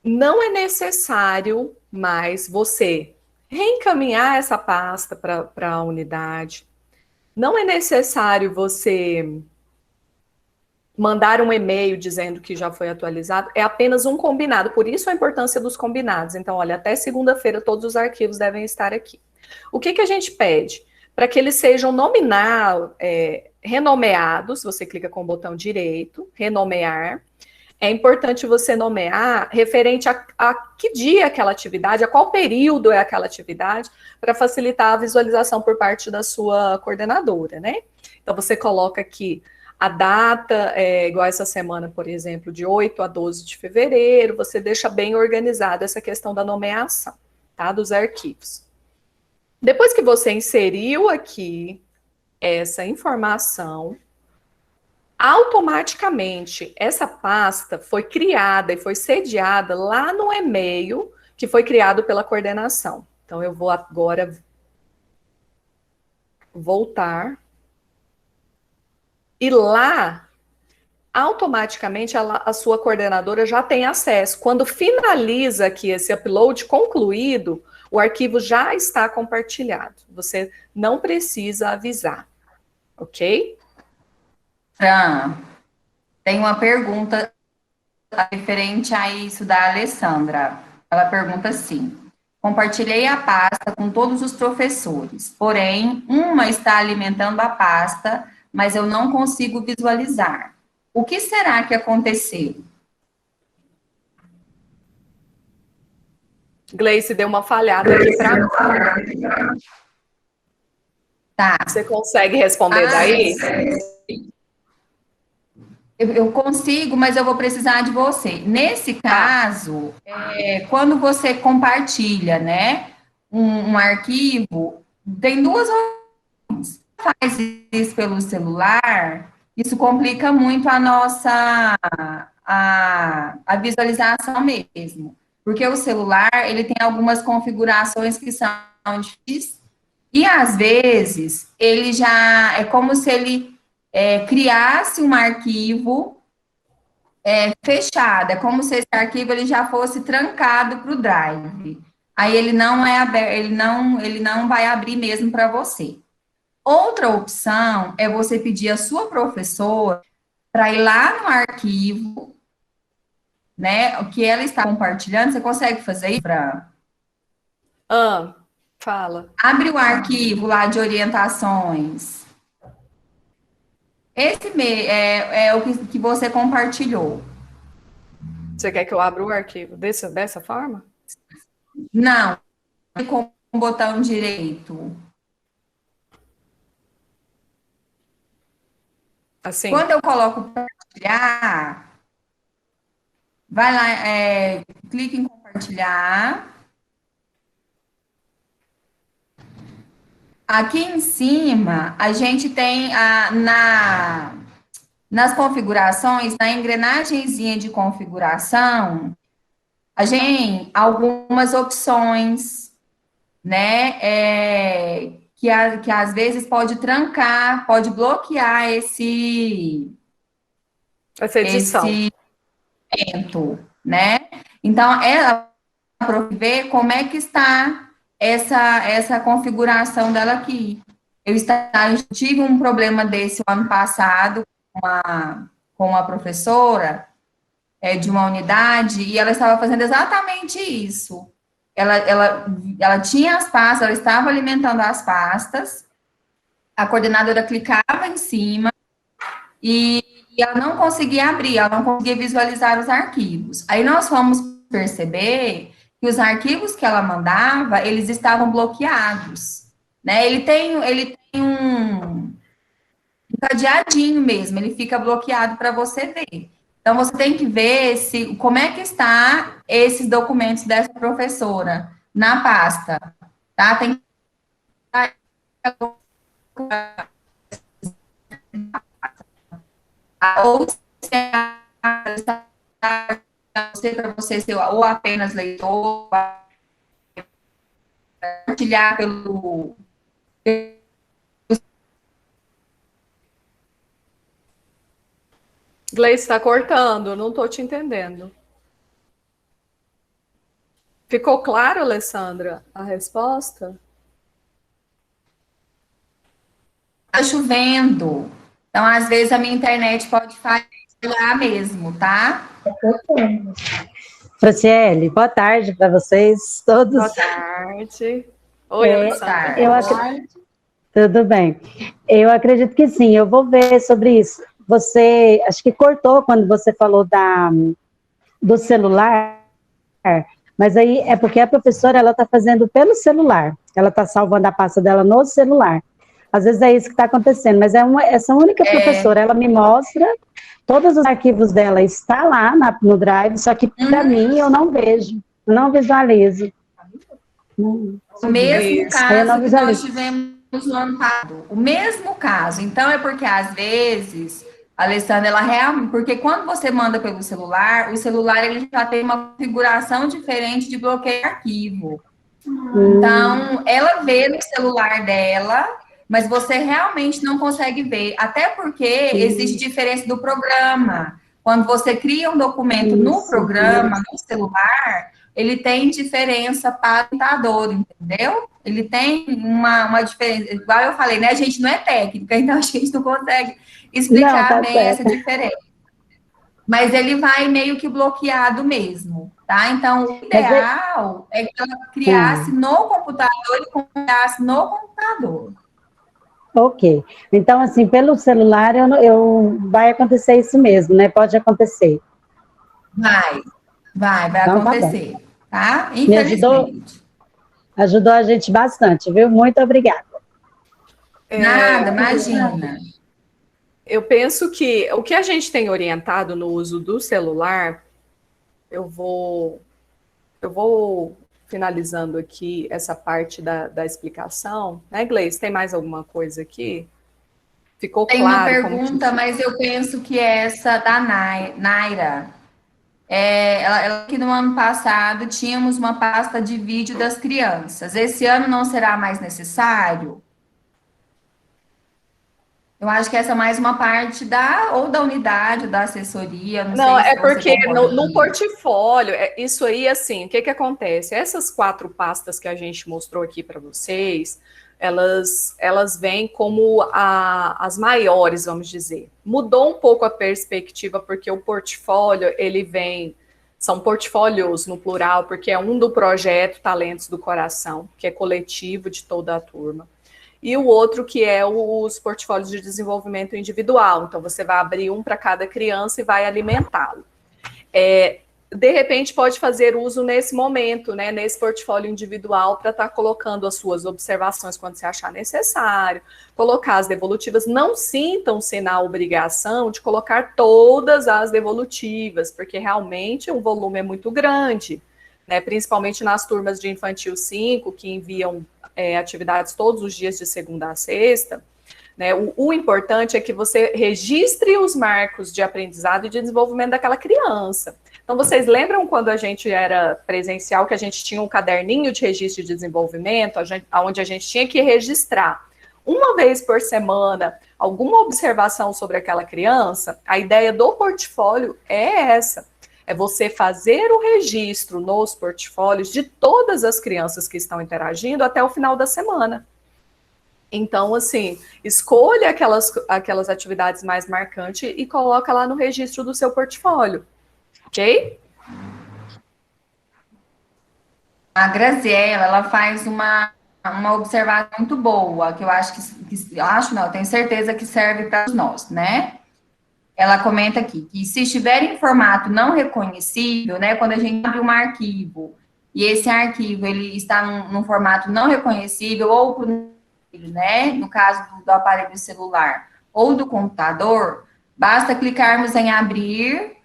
não é necessário mais você reencaminhar essa pasta para a unidade. Não é necessário você mandar um e-mail dizendo que já foi atualizado, é apenas um combinado, por isso a importância dos combinados. Então, olha, até segunda-feira todos os arquivos devem estar aqui. O que que a gente pede? Para que eles sejam renomeados, você clica com o botão direito, renomear, é importante você nomear referente a que dia é aquela atividade, a qual período é aquela atividade, para facilitar a visualização por parte da sua coordenadora, né? Então, você coloca aqui a data, igual essa semana, por exemplo, de 8 a 12 de fevereiro, você deixa bem organizada essa questão da nomeação, tá? Dos arquivos. Depois que você inseriu aqui essa informação, automaticamente essa pasta foi criada e foi sediada lá no e-mail que foi criado pela coordenação. Então, eu vou agora voltar. E lá, automaticamente, a sua coordenadora já tem acesso. Quando finaliza aqui esse upload concluído, o arquivo já está compartilhado. Você não precisa avisar, ok? Fran, tem uma pergunta referente a isso da Alessandra. Ela pergunta assim: compartilhei a pasta com todos os professores, porém, uma está alimentando a pasta, mas eu não consigo visualizar. O que será que aconteceu? Gleice deu uma falhada aqui para mim. Tá. Você consegue responder daí? Eu consigo, mas eu vou precisar de você. Nesse caso, quando você compartilha, né, um arquivo, tem duas opções. Faz isso pelo celular, isso complica muito a nossa a visualização mesmo, porque o celular ele tem algumas configurações que são difíceis e às vezes ele já é como se ele criasse um arquivo fechado, é como se esse arquivo ele já fosse trancado para o Drive. Aí ele não é aberto, ele não vai abrir mesmo para você. Outra opção é você pedir a sua professora para ir lá no arquivo, né, o que ela está compartilhando. Você consegue fazer isso, Fran? Fala. Abre o arquivo lá de orientações. Esse é o que você compartilhou. Você quer que eu abra o arquivo dessa forma? Não, com o botão direito. Assim? Quando eu coloco compartilhar, vai lá, clique em compartilhar. Aqui em cima, a gente tem nas configurações, na engrenagemzinha de configuração, a gente tem algumas opções, né? Que às vezes pode trancar, pode bloquear Essa edição. esse evento, né? Então, ela para ver como é que está essa configuração dela aqui. Eu tive um problema desse ano passado com uma professora de uma unidade e ela estava fazendo exatamente isso. Ela tinha as pastas, ela estava alimentando as pastas, a coordenadora clicava em cima e ela não conseguia abrir, ela não conseguia visualizar os arquivos. Aí nós fomos perceber que os arquivos que ela mandava, eles estavam bloqueados, né? Ele tem um cadeadinho mesmo, ele fica bloqueado para você ver. Então, você tem que ver como é que está esses documentos dessa professora na pasta, tá? Tem que ou para você ser ou apenas leitor, compartilhar pelo Gleice, está cortando, não estou te entendendo. Ficou claro, Alessandra, a resposta? Está chovendo. Então, às vezes, a minha internet pode falhar mesmo, tá? Franciele, boa tarde para vocês todos. Boa tarde. Oi, Alessandra. Tudo bem. Eu acredito que sim, eu vou ver sobre isso. Você, acho que cortou quando você falou do celular, mas aí é porque a professora, ela está fazendo pelo celular, ela está salvando a pasta dela no celular. Às vezes é isso que está acontecendo, mas essa única professora, ela me mostra, todos os arquivos dela estão lá no Drive, só que para mim eu não vejo, não visualizo. O mesmo caso que nós tivemos no ano passado, o mesmo caso. Então, é porque às vezes, Alessandra, ela realmente, porque quando você manda pelo celular, o celular ele já tem uma configuração diferente de bloqueio de arquivo. Então, ela vê no celular dela, mas você realmente não consegue ver, até porque existe diferença do programa. Quando você cria um documento no programa, no celular, ele tem diferença para o computador, entendeu? Ele tem uma diferença, igual eu falei, né? A gente não é técnica, então a gente não consegue explicar bem essa diferença. Mas ele vai meio que bloqueado mesmo, tá? Então, o ideal é que ela criasse no computador e criasse no computador. Ok. Então, assim, pelo celular, vai acontecer isso mesmo, né? Pode acontecer. Vai então, acontecer, tá? Infelizmente. Ajudou a gente bastante, viu? Muito obrigada. Nada, imagina. Eu penso que o que a gente tem orientado no uso do celular, eu vou finalizando aqui essa parte da explicação, né, Gleice? Tem mais alguma coisa aqui? Ficou claro? Tem uma pergunta, mas eu penso que é essa da Naira. Ela que no ano passado tínhamos uma pasta de vídeo das crianças. Esse ano não será mais necessário? Eu acho que essa é mais uma parte da unidade, da assessoria. Não, é porque no portfólio, isso aí, assim, o que acontece? Essas 4 pastas que a gente mostrou aqui para vocês, elas vêm como as maiores, vamos dizer. Mudou um pouco a perspectiva, porque o portfólio, ele vem, são portfólios no plural, porque é um do projeto Talentos do Coração, que é coletivo de toda a turma. E o outro que é os portfólios de desenvolvimento individual. Então, você vai abrir um para cada criança e vai alimentá-lo. de repente pode fazer uso nesse momento, né, nesse portfólio individual, para estar colocando as suas observações quando você achar necessário, colocar as devolutivas. Não sintam-se na obrigação de colocar todas as devolutivas, porque realmente o volume é muito grande, né, principalmente nas turmas de infantil 5, que enviam atividades todos os dias de segunda a sexta. Né, o importante é que você registre os marcos de aprendizado e de desenvolvimento daquela criança. Então, vocês lembram quando a gente era presencial, que a gente tinha um caderninho de registro de desenvolvimento, onde a gente tinha que registrar uma vez por semana alguma observação sobre aquela criança? A ideia do portfólio é essa, é você fazer o registro nos portfólios de todas as crianças que estão interagindo até o final da semana. Então, assim, escolha aquelas atividades mais marcantes e coloca lá no registro do seu portfólio. Ok? A Graziella, ela faz uma observação muito boa, que eu acho eu tenho certeza que serve para nós, né? Ela comenta aqui, que se estiver em formato não reconhecível, né, quando a gente abre um arquivo, e esse arquivo, ele está num formato não reconhecível, ou, né, no caso do aparelho celular, ou do computador, basta clicarmos em abrir,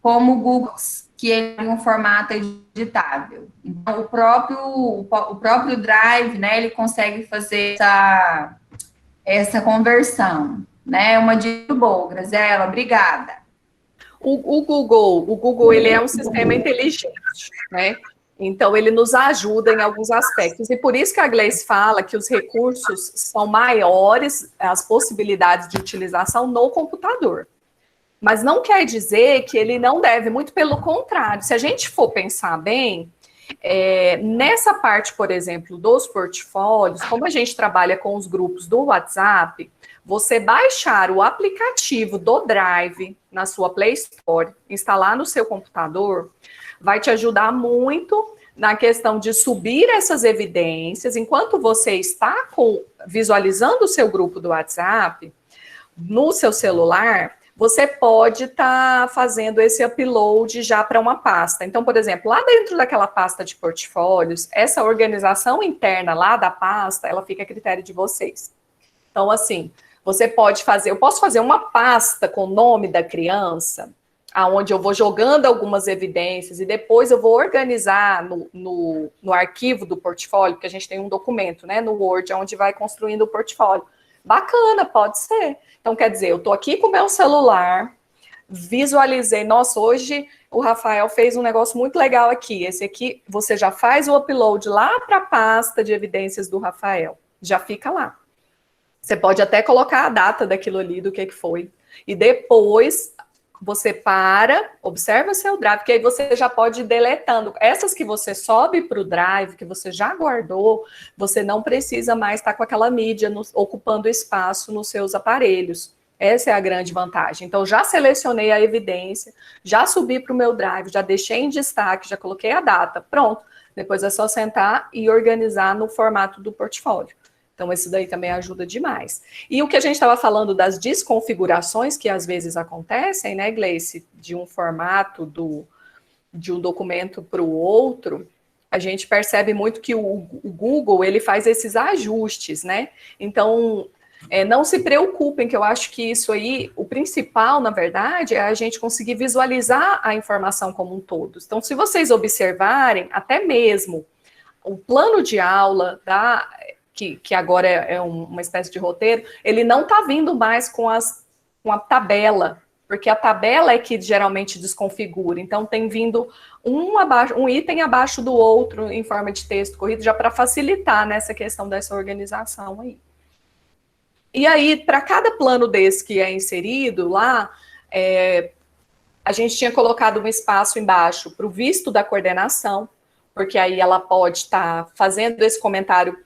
como o Google, que é um formato editável. Então, o próprio Drive, né, ele consegue fazer essa conversão, né? Uma dica boa, Graziella, obrigada. O Google, ele é um sistema inteligente, né? Então, ele nos ajuda em alguns aspectos. E por isso que a Gleice fala que os recursos são maiores, as possibilidades de utilização no computador. Mas não quer dizer que ele não deve, muito pelo contrário. Se a gente for pensar bem, nessa parte, por exemplo, dos portfólios, como a gente trabalha com os grupos do WhatsApp, você baixar o aplicativo do Drive na sua Play Store, instalar no seu computador, vai te ajudar muito na questão de subir essas evidências. Enquanto você está visualizando o seu grupo do WhatsApp, no seu celular, você pode estar fazendo esse upload já para uma pasta. Então, por exemplo, lá dentro daquela pasta de portfólios, essa organização interna lá da pasta, ela fica a critério de vocês. Então, assim, eu posso fazer uma pasta com o nome da criança, aonde eu vou jogando algumas evidências e depois eu vou organizar no arquivo do portfólio, porque a gente tem um documento, né, no Word, onde vai construindo o portfólio. Bacana, pode ser. Então, quer dizer, eu estou aqui com o meu celular, visualizei, nossa, hoje o Rafael fez um negócio muito legal aqui. Esse aqui, você já faz o upload lá para a pasta de evidências do Rafael. Já fica lá. Você pode até colocar a data daquilo ali, do que foi. E depois você observa seu Drive, que aí você já pode ir deletando. Essas que você sobe para o Drive, que você já guardou, você não precisa mais estar com aquela mídia ocupando espaço nos seus aparelhos. Essa é a grande vantagem. Então, já selecionei a evidência, já subi para o meu Drive, já deixei em destaque, já coloquei a data, pronto. Depois é só sentar e organizar no formato do portfólio. Então, isso daí também ajuda demais. E o que a gente estava falando das desconfigurações que às vezes acontecem, né, Gleice, de um formato de um documento para o outro, a gente percebe muito que o Google, ele faz esses ajustes, né? Então, não se preocupem, que eu acho que isso aí, o principal, na verdade, é a gente conseguir visualizar a informação como um todo. Então, se vocês observarem, até mesmo o plano de aula que agora é uma espécie de roteiro, ele não está vindo mais com a tabela, porque a tabela é que geralmente desconfigura. Então, tem vindo um item abaixo do outro em forma de texto corrido, já para facilitar nessa questão dessa organização aí. E aí, para cada plano desse que é inserido lá, a gente tinha colocado um espaço embaixo para o visto da coordenação, porque aí ela pode estar fazendo esse comentário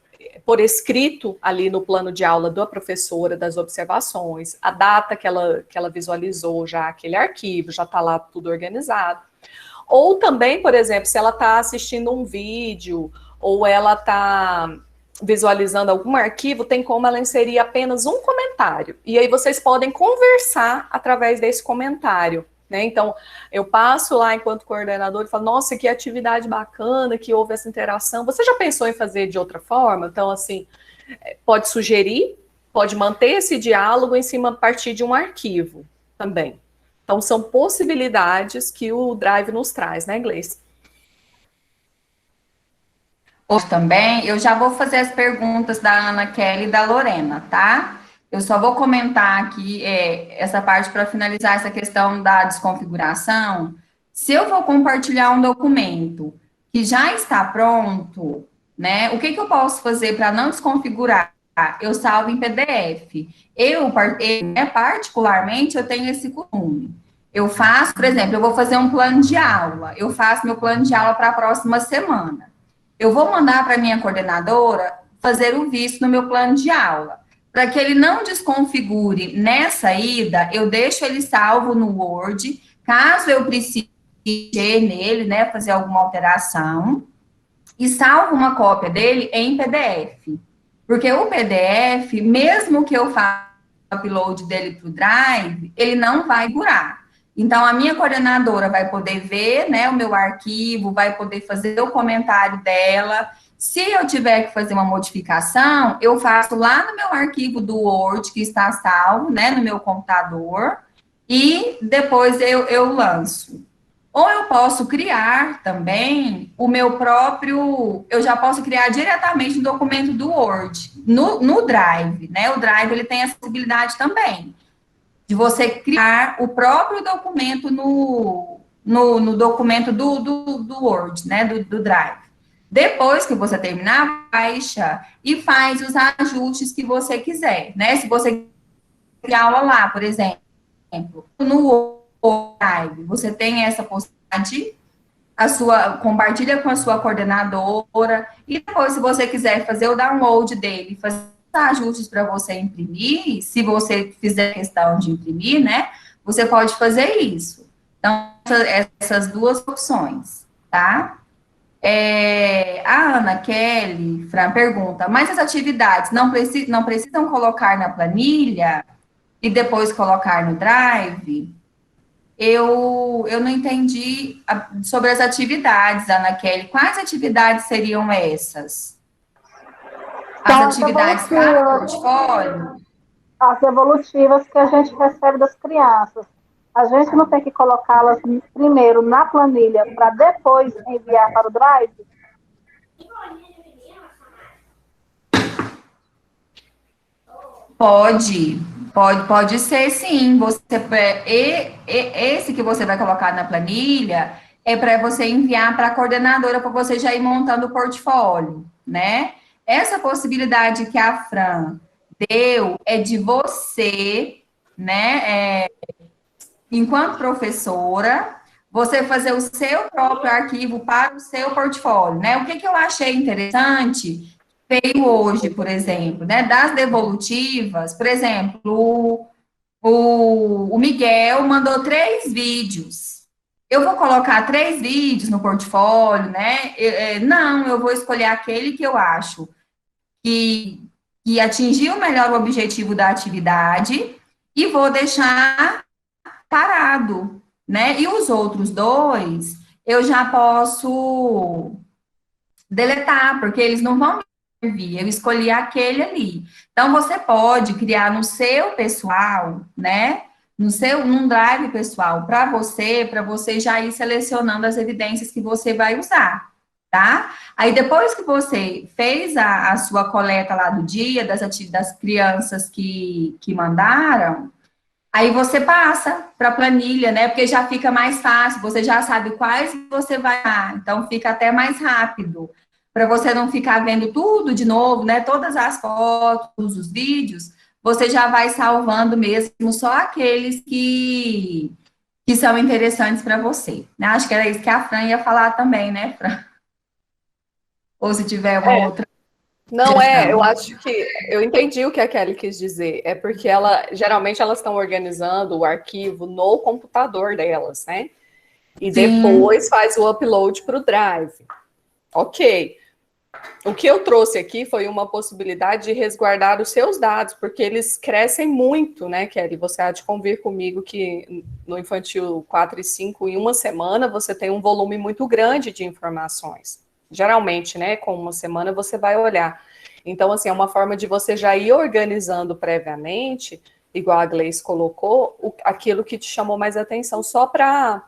por escrito ali no plano de aula da professora, das observações, a data que ela visualizou já aquele arquivo, já está lá tudo organizado. Ou também, por exemplo, se ela está assistindo um vídeo, ou ela está visualizando algum arquivo, tem como ela inserir apenas um comentário. E aí vocês podem conversar através desse comentário. né? Então, eu passo lá enquanto coordenador e falo, nossa, que atividade bacana, que houve essa interação. Você já pensou em fazer de outra forma? Então, assim, pode sugerir, pode manter esse diálogo em cima a partir de um arquivo também. Então, são possibilidades que o Drive nos traz, né, Gleice? Hoje também, eu já vou fazer as perguntas da Ana Kelly e da Lorena, tá? Eu só vou comentar aqui essa parte para finalizar essa questão da desconfiguração. Se eu vou compartilhar um documento que já está pronto, né? O que eu posso fazer para não desconfigurar? Eu salvo em PDF. Particularmente, eu tenho esse costume. Eu faço, por exemplo, eu vou fazer um plano de aula. Eu faço meu plano de aula para a próxima semana. Eu vou mandar para a minha coordenadora fazer o visto no meu plano de aula. Para que ele não desconfigure nessa ida, eu deixo ele salvo no Word. Caso eu precise nele, né, fazer alguma alteração, e salvo uma cópia dele em PDF. Porque o PDF, mesmo que eu faça o upload dele para o Drive, ele não vai curar. Então, a minha coordenadora vai poder ver, né, o meu arquivo, vai poder fazer o comentário dela. Se eu tiver que fazer uma modificação, eu faço lá no meu arquivo do Word, que está salvo, né, no meu computador, e depois eu lanço. Ou eu posso criar também o meu próprio, eu já posso criar diretamente no documento do Word, no Drive, né? O Drive, ele tem essa possibilidade também, de você criar o próprio documento no documento do Word, né? Do Drive. Depois que você terminar, baixa e faz os ajustes que você quiser, né? Se você criar aula lá, por exemplo, no Drive, você tem essa possibilidade, compartilha com a sua coordenadora, e depois, se você quiser fazer o download dele, fazer ajustes para você imprimir, se você fizer questão de imprimir, né, você pode fazer isso. Então, essas duas opções, tá? A Ana Kelly, Fran, pergunta, mas as atividades não precisam colocar na planilha e depois colocar no Drive? Eu não entendi sobre as atividades, Ana Kelly. Quais atividades seriam essas? As atividades para o portfólio? As evolutivas que a gente recebe das crianças. A gente não tem que colocá-las primeiro na planilha para depois enviar para o Drive? Pode ser, sim. Esse que você vai colocar na planilha é para você enviar para a coordenadora, para você já ir montando o portfólio, né? Essa possibilidade que a Fran deu é de você, né, enquanto professora, você fazer o seu próprio arquivo para o seu portfólio, né? O que eu achei interessante veio hoje, por exemplo, né, das devolutivas, por exemplo, o Miguel mandou 3 vídeos. Eu vou colocar 3 vídeos no portfólio, né? Não, eu vou escolher aquele que eu acho que atingiu melhor o objetivo da atividade e vou deixar parado, né? E os outros 2, eu já posso deletar, porque eles não vão servir, eu escolhi aquele ali. Então, você pode criar no seu pessoal, né? Num drive pessoal, para você já ir selecionando as evidências que você vai usar, tá? Aí, depois que você fez a sua coleta lá do dia, das crianças que mandaram, aí você passa para a planilha, né? Porque já fica mais fácil, você já sabe quais você vai dar, então fica até mais rápido, para você não ficar vendo tudo de novo, né? Todas as fotos, os vídeos, você já vai salvando mesmo só aqueles que são interessantes para você. Acho que era isso que a Fran ia falar também, né, Fran? Ou se tiver uma outra. Não, eu acho que eu entendi o que a Kelly quis dizer. É porque geralmente elas estão organizando o arquivo no computador delas, né? E depois faz o upload para o Drive. Ok. O que eu trouxe aqui foi uma possibilidade de resguardar os seus dados, porque eles crescem muito, né, Kelly? Você há de convir comigo que no infantil 4 e 5, em uma semana, você tem um volume muito grande de informações. Geralmente, né, com uma semana você vai olhar. Então, assim, é uma forma de você já ir organizando previamente, igual a Gleice colocou, aquilo que te chamou mais atenção, só para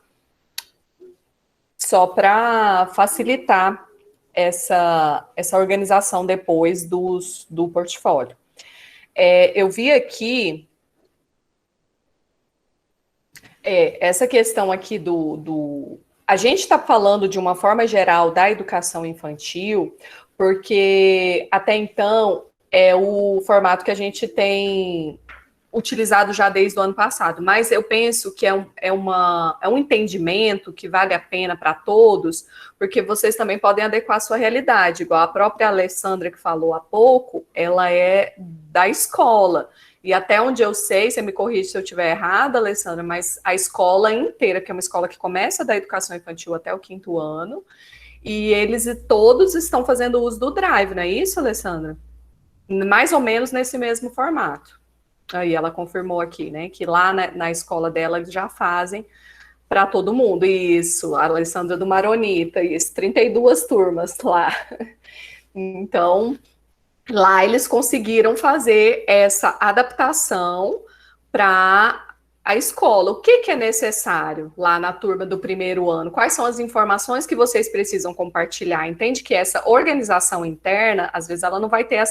facilitar essa organização depois do portfólio. Eu vi aqui essa questão aqui a gente está falando de uma forma geral da educação infantil, porque até então é o formato que a gente tem utilizado já desde o ano passado, mas eu penso que é um entendimento que vale a pena para todos, porque vocês também podem adequar a sua realidade, igual a própria Alessandra que falou há pouco, ela é da escola, e até onde eu sei, você me corrige se eu estiver errada, Alessandra, mas a escola inteira, que é uma escola que começa da educação infantil até o 5º ano, e eles todos estão fazendo uso do Drive, não é isso, Alessandra? Mais ou menos nesse mesmo formato. Aí ela confirmou aqui, né, que lá na escola dela eles já fazem para todo mundo. Isso, a Alessandra do Maronita, isso, 32 turmas lá. Então, lá eles conseguiram fazer essa adaptação para a escola. O que é necessário lá na turma do 1º ano? Quais são as informações que vocês precisam compartilhar? Entende que essa organização interna, às vezes ela não vai ter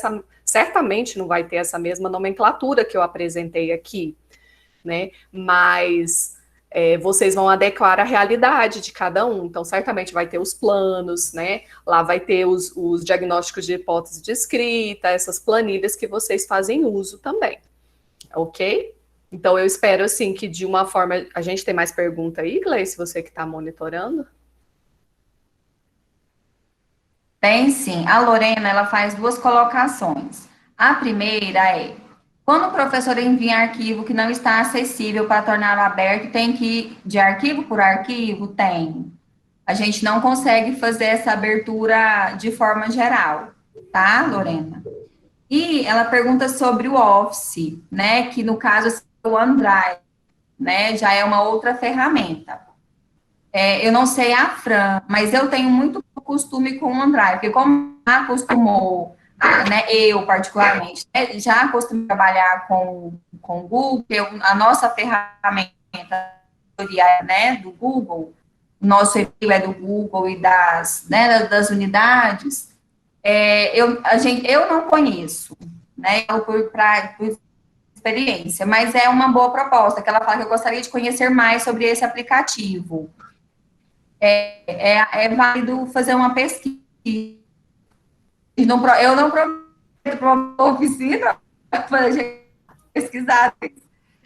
certamente não vai ter essa mesma nomenclatura que eu apresentei aqui, né? Mas vocês vão adequar a realidade de cada um. Então, certamente vai ter os planos, né? Lá vai ter os diagnósticos de hipótese de escrita, essas planilhas que vocês fazem uso também, ok? Então, eu espero, assim, que de uma forma... A gente tem mais pergunta aí, Gleice, você que está monitorando? Tem sim. A Lorena, ela faz 2 colocações. A primeira é, quando o professor envia arquivo que não está acessível para torná-lo aberto, tem que ir de arquivo por arquivo? Tem. A gente não consegue fazer essa abertura de forma geral, tá, Lorena? E ela pergunta sobre o Office, né, que no caso é o OneDrive, né, já é uma outra ferramenta. Eu não sei a Fran, mas eu tenho muito costume com o OneDrive, porque como já acostumou, né, eu particularmente, né, já acostumei a trabalhar com o Google, a nossa ferramenta, né, do Google, o nosso e-mail é do Google e das unidades, eu não conheço, né, por experiência, mas é uma boa proposta, que ela fala que eu gostaria de conhecer mais sobre esse aplicativo. É válido fazer uma pesquisa. Eu não prometo para uma oficina para a gente pesquisar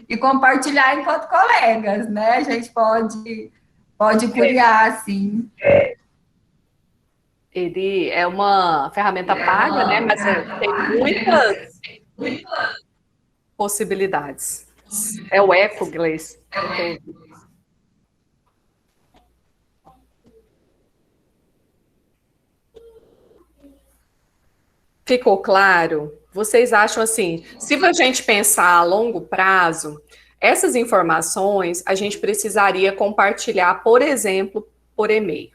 e compartilhar enquanto colegas, né? A gente pode criar, assim. Ele é uma ferramenta paga, né? Mas tem muitas possibilidades. É o Eco, Gleice. Ficou claro? Vocês acham assim, se a gente pensar a longo prazo, essas informações a gente precisaria compartilhar, por exemplo, por e-mail.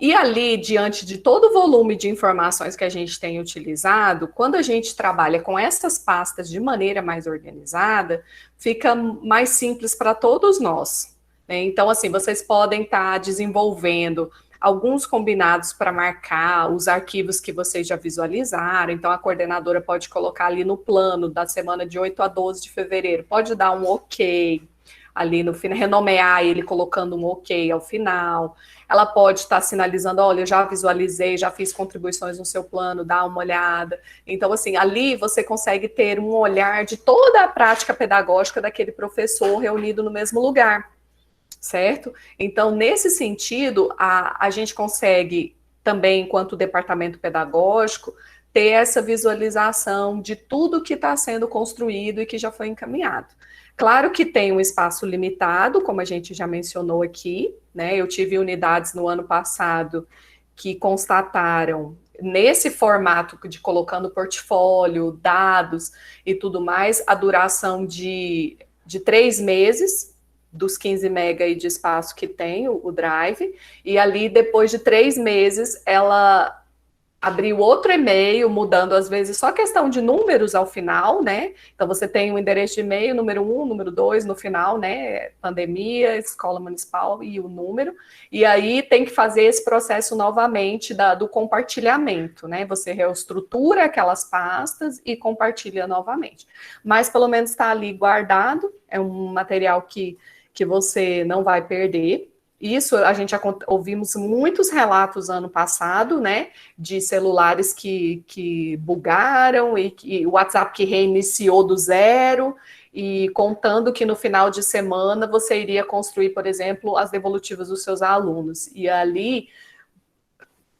E ali, diante de todo o volume de informações que a gente tem utilizado, quando a gente trabalha com essas pastas de maneira mais organizada, fica mais simples para todos nós, né? Então, assim, vocês podem estar desenvolvendo alguns combinados para marcar os arquivos que vocês já visualizaram. Então, a coordenadora pode colocar ali no plano da semana de 8 a 12 de fevereiro, pode dar um ok ali no final, renomear ele colocando um ok ao final. Ela pode estar sinalizando, olha, eu já visualizei, já fiz contribuições no seu plano, dá uma olhada. Então, assim, ali você consegue ter um olhar de toda a prática pedagógica daquele professor reunido no mesmo lugar, certo? Então, nesse sentido, a gente consegue também, enquanto departamento pedagógico, ter essa visualização de tudo que está sendo construído e que já foi encaminhado. Claro que tem um espaço limitado, como a gente já mencionou aqui, né? Eu tive unidades no ano passado que constataram, nesse formato de colocando portfólio, dados e tudo mais, a duração de 3 meses, dos 15 mega aí de espaço que tem o Drive, e ali depois de 3 meses ela abriu outro e-mail, mudando às vezes só questão de números ao final, né? Então você tem o endereço de e-mail, número 1, número 2, no final, né? Pandemia, escola municipal e o número. E aí tem que fazer esse processo novamente do compartilhamento, né? Você reestrutura aquelas pastas e compartilha novamente. Mas pelo menos está ali guardado, é um material que você não vai perder. Isso, a gente ouvimos muitos relatos ano passado, né, de celulares que bugaram e o WhatsApp que reiniciou do zero, e contando que no final de semana você iria construir, por exemplo, as devolutivas dos seus alunos. E ali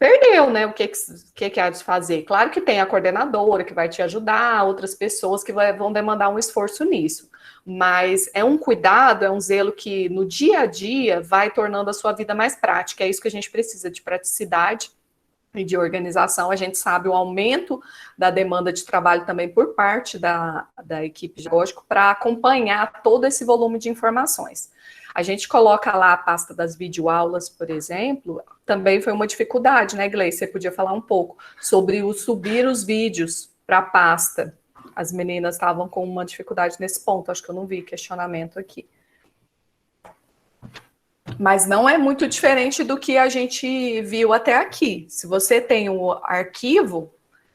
perdeu, né? O que há de fazer? Claro que tem a coordenadora que vai te ajudar, outras pessoas que vão demandar um esforço nisso. Mas é um cuidado, é um zelo que no dia a dia vai tornando a sua vida mais prática. É isso que a gente precisa, de praticidade e de organização. A gente sabe o aumento da demanda de trabalho também por parte da equipe pedagógica para acompanhar todo esse volume de informações. A gente coloca lá a pasta das videoaulas, por exemplo, também foi uma dificuldade, né, Gleice? Você podia falar um pouco sobre subir os vídeos para a pasta. As meninas estavam com uma dificuldade nesse ponto, acho que eu não vi questionamento aqui. Mas não é muito diferente do que a gente viu até aqui. Se você tem o arquivo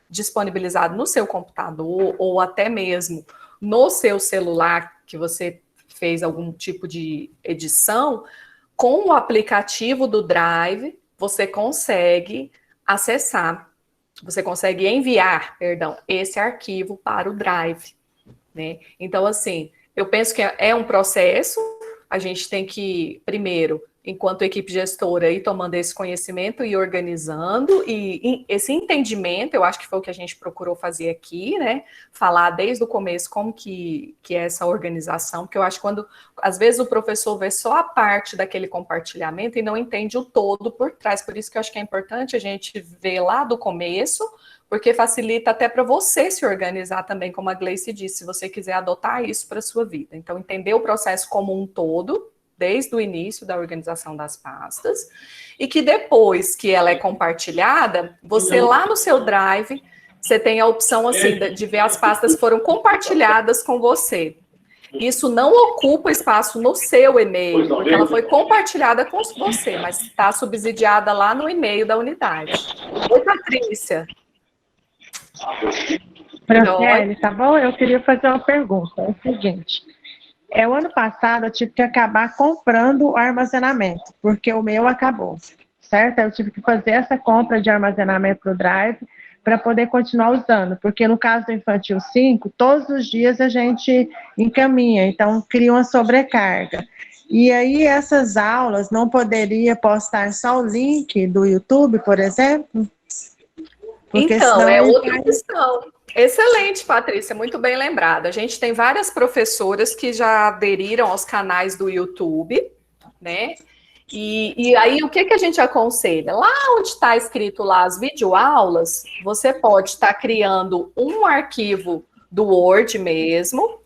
disponibilizado no seu computador ou até mesmo no seu celular, que você fez algum tipo de edição, com o aplicativo do Drive, você consegue acessar, você consegue enviar, perdão, esse arquivo para o Drive, né? Então, assim, eu penso que é um processo, a gente tem que, primeiro, enquanto equipe gestora, ir tomando esse conhecimento e organizando, e esse entendimento, eu acho que foi o que a gente procurou fazer aqui, né? Falar desde o começo como que é essa organização, porque eu acho que quando, às vezes, o professor vê só a parte daquele compartilhamento e não entende o todo por trás, por isso que eu acho que é importante a gente ver lá do começo, porque facilita até para você se organizar também, como a Gleice disse, se você quiser adotar isso para a sua vida. Então, entender o processo como um todo, desde o início da organização das pastas, e que depois que ela é compartilhada, você lá no seu Drive, você tem a opção assim de ver as pastas que foram compartilhadas com você. Isso não ocupa espaço no seu e-mail, porque ela foi compartilhada com você, mas está subsidiada lá no e-mail da unidade. Oi, Patrícia. Franciele, tá bom? Eu queria fazer uma pergunta. É o seguinte... o ano passado eu tive que acabar comprando o armazenamento, porque o meu acabou, certo? Eu tive que fazer essa compra de armazenamento para o Drive para poder continuar usando, porque no caso do Infantil 5, todos os dias a gente encaminha, então cria uma sobrecarga. E aí essas aulas não poderia postar só o link do YouTube, por exemplo? Porque então, é outra questão. Excelente, Patrícia, muito bem lembrada. A gente tem várias professoras que já aderiram aos canais do YouTube, né? E aí, o que a gente aconselha? Lá onde está escrito lá as videoaulas, você pode estar criando um arquivo do Word mesmo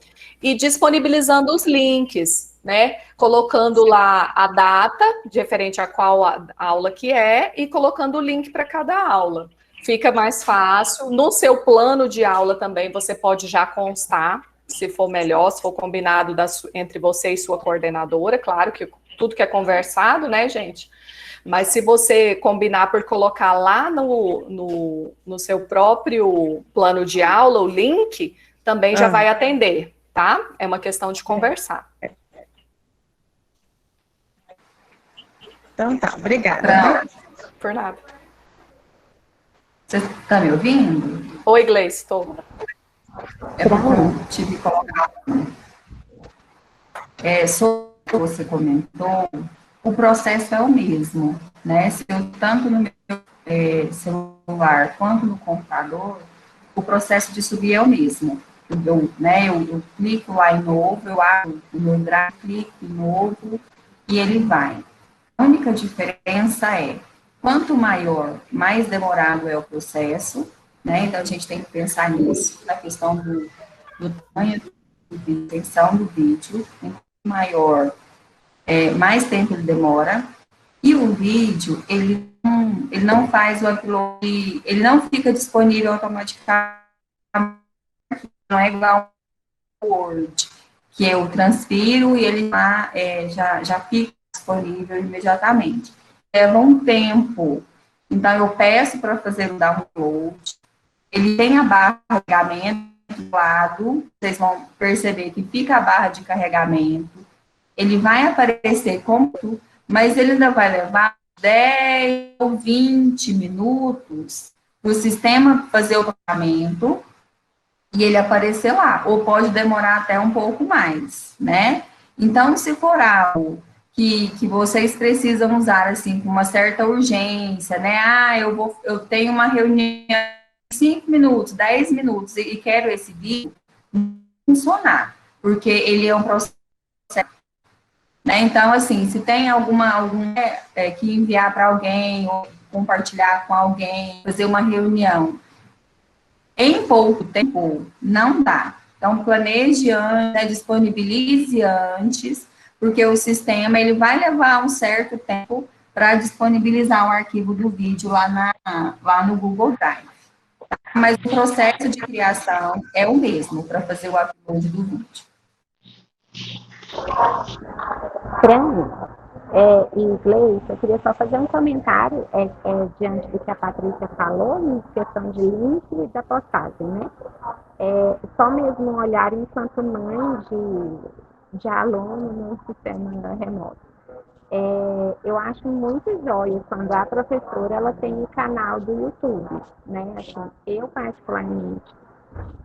e disponibilizando os links, né? Colocando lá a data, referente a qual a aula que é, e colocando o link para cada aula. Fica mais fácil. No seu plano de aula também, você pode já constar, se for melhor, se for combinado entre você e sua coordenadora, claro que tudo que é conversado, né, gente? Mas se você combinar por colocar lá no seu próprio plano de aula o link, também já vai atender, tá? É uma questão de conversar. Então tá, obrigada. Por nada. Você está me ouvindo? Oi, Gleice, estou. Eu tive que colocar. Sobre o que você comentou, o processo é o mesmo, né? Se eu tanto no meu celular quanto no computador, o processo de subir é o mesmo. Eu clico lá em novo, eu abro o meu Drive, clico em novo e ele vai. A única diferença é, quanto maior, mais demorado é o processo, né? Então, a gente tem que pensar nisso, na questão do tamanho da extensão do vídeo. Quanto maior, mais tempo ele demora. E o vídeo, ele não faz o upload, ele não fica disponível automaticamente, não é igual ao Word, que eu transfiro e ele já fica disponível imediatamente. Leva um tempo. Então, eu peço para fazer o download. Ele tem a barra de carregamento do lado. Vocês vão perceber que fica a barra de carregamento. Ele vai aparecer como, mas ele ainda vai levar 10 ou 20 minutos para o sistema fazer o carregamento e ele aparecer lá. Ou pode demorar até um pouco mais, né? Então, se for algo que vocês precisam usar, assim, com uma certa urgência, né? Eu tenho uma reunião de 5 minutos, 10 minutos, e quero esse vídeo, não funcionar, porque ele é um processo, né? Então, assim, se tem algum que enviar para alguém, ou compartilhar com alguém, fazer uma reunião, em pouco tempo, não dá. Então, planeje antes, né? Disponibilize antes, porque o sistema ele vai levar um certo tempo para disponibilizar o arquivo do vídeo lá no Google Drive. Tá? Mas o processo de criação é o mesmo para fazer o upload do vídeo. Fran, e Gleice, eu queria só fazer um comentário diante do que a Patrícia falou, em questão de link e da postagem, né? Só mesmo um olhar enquanto mãe de aluno no sistema remoto. Eu acho muito joia quando a professora ela tem um canal do YouTube, né? Assim, eu particularmente,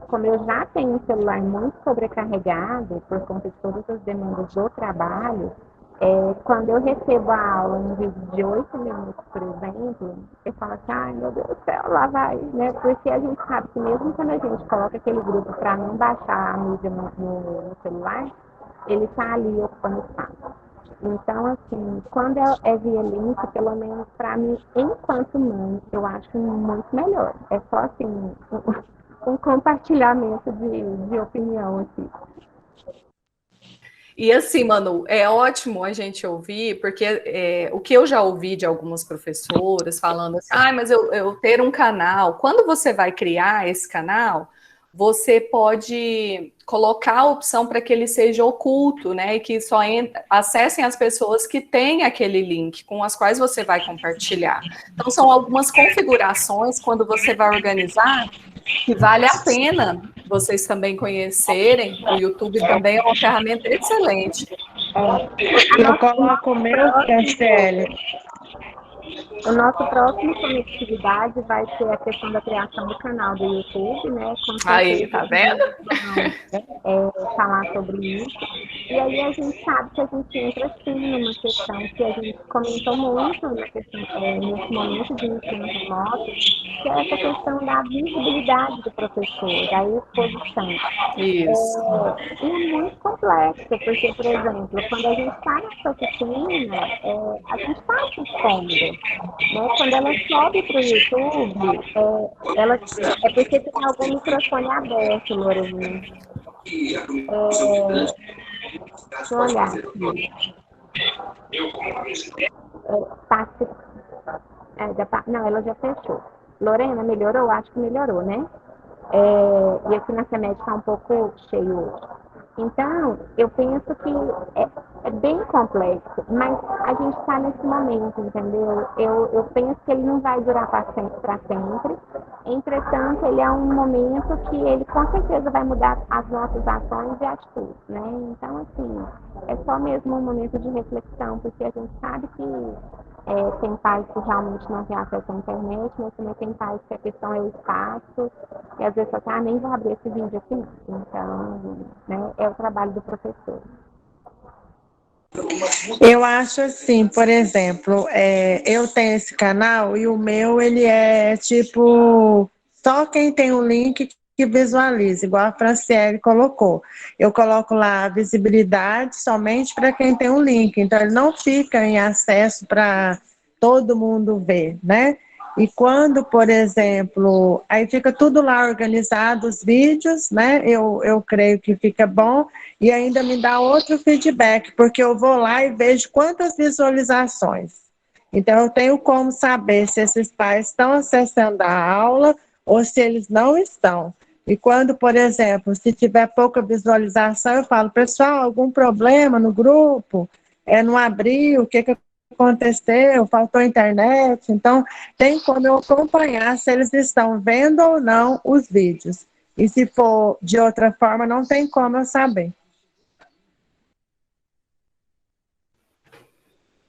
como eu já tenho um celular muito sobrecarregado por conta de todas as demandas do trabalho, quando eu recebo a aula em vídeo de 8 minutos, por exemplo, eu falo assim, ai meu Deus do céu, lá vai, né? Porque a gente sabe que mesmo quando a gente coloca aquele grupo para não baixar a mídia no celular, ele está ali ocupando espaço. Então, assim, quando é via link, pelo menos para mim, enquanto mãe, eu acho muito melhor. É só, assim, um compartilhamento de opinião aqui. E assim, Manu, é ótimo a gente ouvir, porque o que eu já ouvi de algumas professoras falando assim, mas eu ter um canal, quando você vai criar esse canal, você pode colocar a opção para que ele seja oculto, né? E que só acessem as pessoas que têm aquele link com as quais você vai compartilhar. Então, são algumas configurações quando você vai organizar que vale a pena vocês também conhecerem. O YouTube também é uma ferramenta excelente. Eu coloco o meu PSL. O nosso próximo conectividade vai ser a questão da criação do canal do YouTube, né? Aí, tá vendo? Falar sobre isso. E aí a gente sabe que a gente entra sim numa questão que a gente comentou muito nesse momento de ensino remoto, que é essa questão da visibilidade do professor, da exposição. Isso. E é muito complexo, porque, por exemplo, quando a gente está nessa oficina, a gente está se expondo. Né? Quando ela sobe para o YouTube, é porque tem algum microfone aberto, Lorena. Deixa eu olhar aqui. Não, ela já fechou. Lorena, melhorou? Acho que melhorou, né? E aqui na CEMED está um pouco cheio hoje. Então, eu penso que é bem complexo, mas a gente está nesse momento, entendeu? Eu penso que ele não vai durar para sempre. Entretanto, ele é um momento que ele com certeza vai mudar as nossas ações e atitudes, né? Então, assim, é só mesmo um momento de reflexão, porque a gente sabe que tem pais que realmente não têm acesso à internet, mas também tem pais que a questão é o espaço, e às vezes só nem vou abrir esse vídeo aqui, então, né, é o trabalho do professor. Eu acho assim, por exemplo, eu tenho esse canal e o meu, ele é tipo, só quem tem o link que visualiza, igual a Franciele colocou. Eu coloco lá a visibilidade somente para quem tem o link, então ele não fica em acesso para todo mundo ver, né? E quando, por exemplo, aí fica tudo lá organizado, os vídeos, né? Eu creio que fica bom, e ainda me dá outro feedback, porque eu vou lá e vejo quantas visualizações. Então, eu tenho como saber se esses pais estão acessando a aula ou se eles não estão. E quando, por exemplo, se tiver pouca visualização, eu falo, pessoal, algum problema no grupo? Não abriu? O que aconteceu? Faltou internet? Então, tem como eu acompanhar se eles estão vendo ou não os vídeos. E se for de outra forma, não tem como eu saber.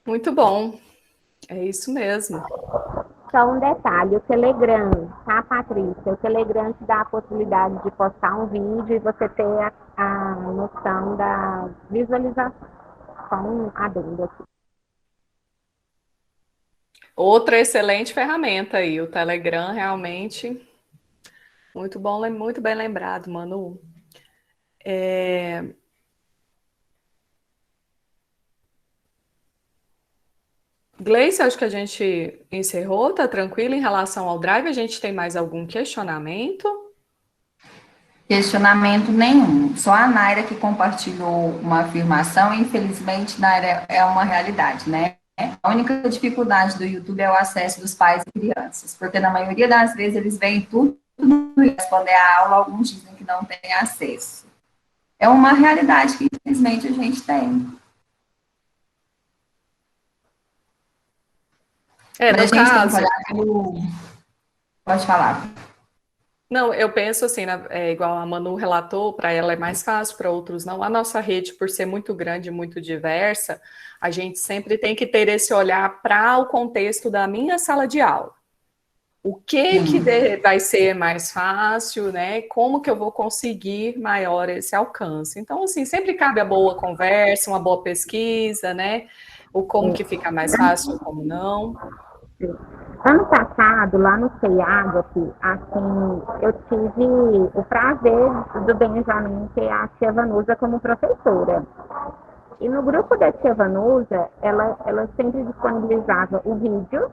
Muito bom. É isso mesmo. Só um detalhe, o Telegram, tá, Patrícia? O Telegram te dá a possibilidade de postar um vídeo e você ter a noção da visualização. Só um adendo aqui. Outra excelente ferramenta aí, o Telegram, realmente. Muito bom, muito bem lembrado, Manu. Gleice, acho que a gente encerrou, tá tranquilo em relação ao Drive? A gente tem mais algum questionamento? Questionamento nenhum. Só a Naira que compartilhou uma afirmação, e infelizmente, Naira, é uma realidade, né? A única dificuldade do YouTube é o acesso dos pais e crianças, porque na maioria das vezes eles veem tudo e responder a aula, alguns dizem que não têm acesso. É uma realidade que infelizmente a gente tem. Mas No a gente tem que caso... olhar pelo... Pode falar. Não, eu penso assim, igual a Manu relatou, para ela é mais fácil, para outros não. A nossa rede, por ser muito grande, muito diversa, a gente sempre tem que ter esse olhar para o contexto da minha sala de aula. O que vai ser mais fácil, né? Como que eu vou conseguir maior esse alcance? Então, assim, sempre cabe a boa conversa, uma boa pesquisa, né? O como que fica mais fácil, como não. Ano passado, lá no CEAGAP, assim, eu tive o prazer do Benjamin ter a tia Vanusa como professora. E no grupo da tia Vanusa, ela sempre disponibilizava o vídeo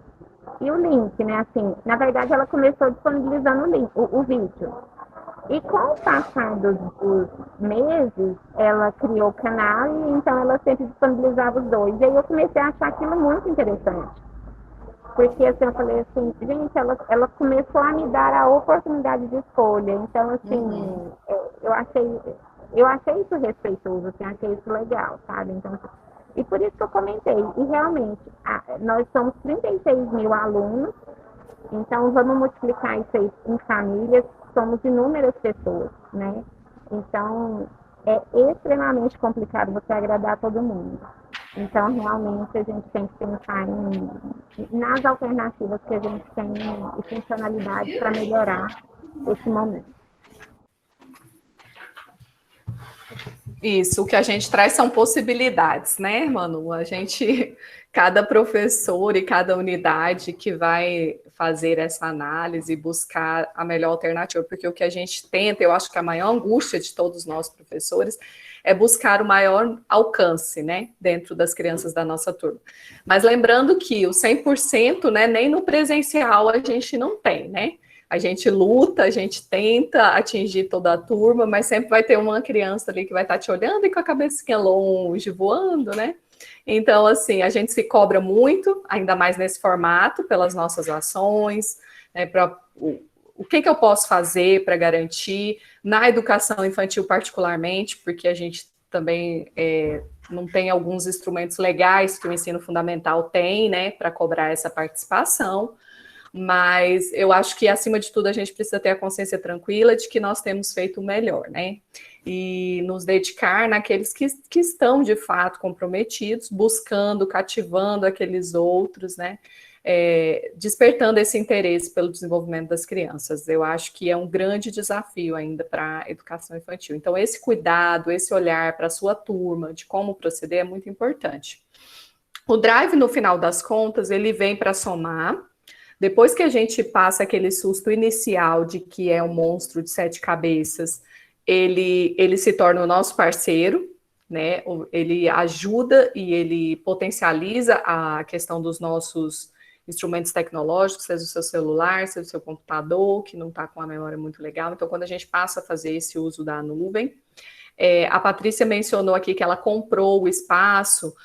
e o link, né? Assim, na verdade, ela começou disponibilizando o vídeo. E com o passar dos meses, ela criou o canal e então ela sempre disponibilizava os dois. E aí eu comecei a achar aquilo muito interessante. Porque assim, eu falei assim, gente, ela começou a me dar a oportunidade de escolha. Então, assim, eu achei isso respeitoso, assim, achei isso legal, sabe? Então, e por isso que eu comentei. E realmente, nós somos 36 mil alunos, então vamos multiplicar isso aí em famílias, somos inúmeras pessoas, né? Então, é extremamente complicado você agradar todo mundo. Então, realmente, a gente tem que pensar nas alternativas que a gente tem e funcionalidades para melhorar esse momento. Isso, o que a gente traz são possibilidades, né, Manu? Cada professor e cada unidade que vai fazer essa análise, buscar a melhor alternativa, porque o que a gente tenta, eu acho que a maior angústia de todos nós professores é buscar o maior alcance, né, dentro das crianças da nossa turma. Mas lembrando que o 100%, né, nem no presencial a gente não tem, né? A gente luta, a gente tenta atingir toda a turma, mas sempre vai ter uma criança ali que vai estar te olhando e com a cabecinha longe, voando, né? Então, assim, a gente se cobra muito, ainda mais nesse formato, pelas nossas ações, né, o que eu posso fazer para garantir, na educação infantil particularmente, porque a gente também não tem alguns instrumentos legais que o ensino fundamental tem, né, para cobrar essa participação. Mas eu acho que, acima de tudo, a gente precisa ter a consciência tranquila de que nós temos feito o melhor, né? E nos dedicar naqueles que estão, de fato, comprometidos, buscando, cativando aqueles outros, né? Despertando esse interesse pelo desenvolvimento das crianças. Eu acho que é um grande desafio ainda para a educação infantil. Então, esse cuidado, esse olhar para a sua turma, de como proceder, é muito importante. O Drive, no final das contas, ele vem para somar. Depois que a gente passa aquele susto inicial de que é um monstro de 7 cabeças, ele se torna o nosso parceiro, né? Ele ajuda e ele potencializa a questão dos nossos instrumentos tecnológicos, seja o seu celular, seja o seu computador, que não está com a memória muito legal. Então, quando a gente passa a fazer esse uso da nuvem, a Patrícia mencionou aqui que ela comprou o espaço,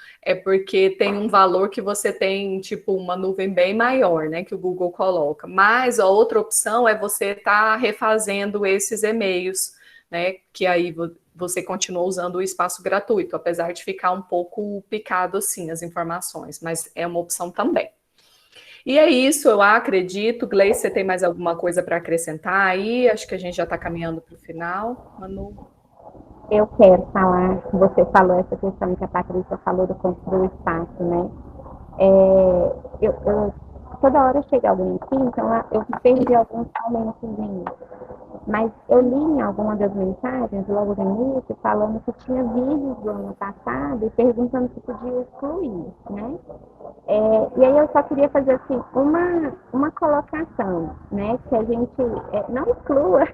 porque tem um valor que você tem, tipo, uma nuvem bem maior, né, que o Google coloca. Mas a outra opção é você estar refazendo esses e-mails, né, que aí você continua usando o espaço gratuito, apesar de ficar um pouco picado, assim, as informações, mas é uma opção também. E é isso, eu acredito. Gleice, você tem mais alguma coisa para acrescentar aí? Acho que a gente já está caminhando para o final. Manu? Eu quero falar, você falou essa questão que a Patrícia falou do espaço, né? Toda hora chega alguém aqui, então eu perdi alguns momentos, mas eu li em alguma das mensagens, logo no início, falando que tinha vídeos do ano passado e perguntando se podia excluir, né? E aí eu só queria fazer assim, uma colocação, né? Que a gente não exclua.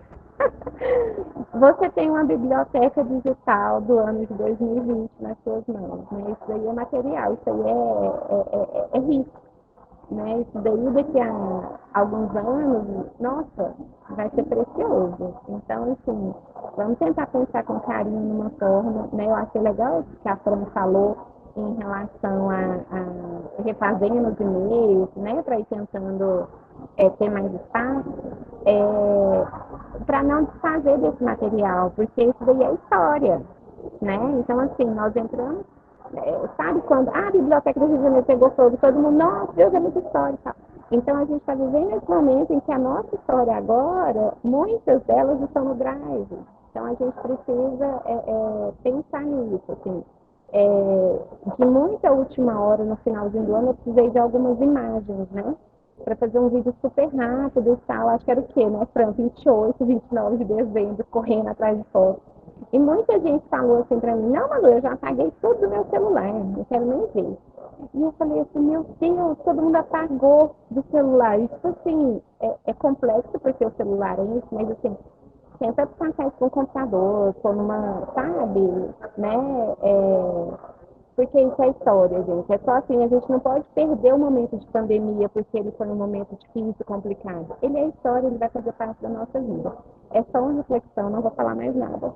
Você tem uma biblioteca digital do ano de 2020 nas suas mãos, né? Isso aí é material, isso aí é rico, né? Isso daí daqui a alguns anos, nossa, vai ser precioso. Então, assim, vamos tentar pensar com carinho numa forma, né? Eu achei legal o que a Fran falou em relação a refazendo os e-mails, né? Para ir tentando ter mais espaço, para não desfazer desse material, porque isso daí é história, né? Então, assim, nós entramos, sabe quando a Biblioteca do Rio de Janeiro pegou fogo, todo mundo, nossa, Deus, é muita história e tal. Então, a gente está vivendo esse momento em que a nossa história agora, muitas delas estão no Drive. Então, a gente precisa pensar nisso, assim. De muita última hora, no finalzinho do ano, eu precisei de algumas imagens, né? Para fazer um vídeo super rápido e tal, acho que era o quê, né, Fran? 28, 29 de dezembro, correndo atrás de foto. E muita gente falou assim para mim, não, Manu, eu já apaguei tudo do meu celular, não quero nem ver. E eu falei assim, meu Deus, todo mundo apagou do celular. Isso, assim, é complexo porque o celular é isso, mas assim, tenta passar isso com o computador, com uma, sabe, né, porque isso é história, gente. É só assim, a gente não pode perder o momento de pandemia porque ele foi um momento difícil, complicado. Ele é história, ele vai fazer parte da nossa vida. É só uma reflexão, não vou falar mais nada.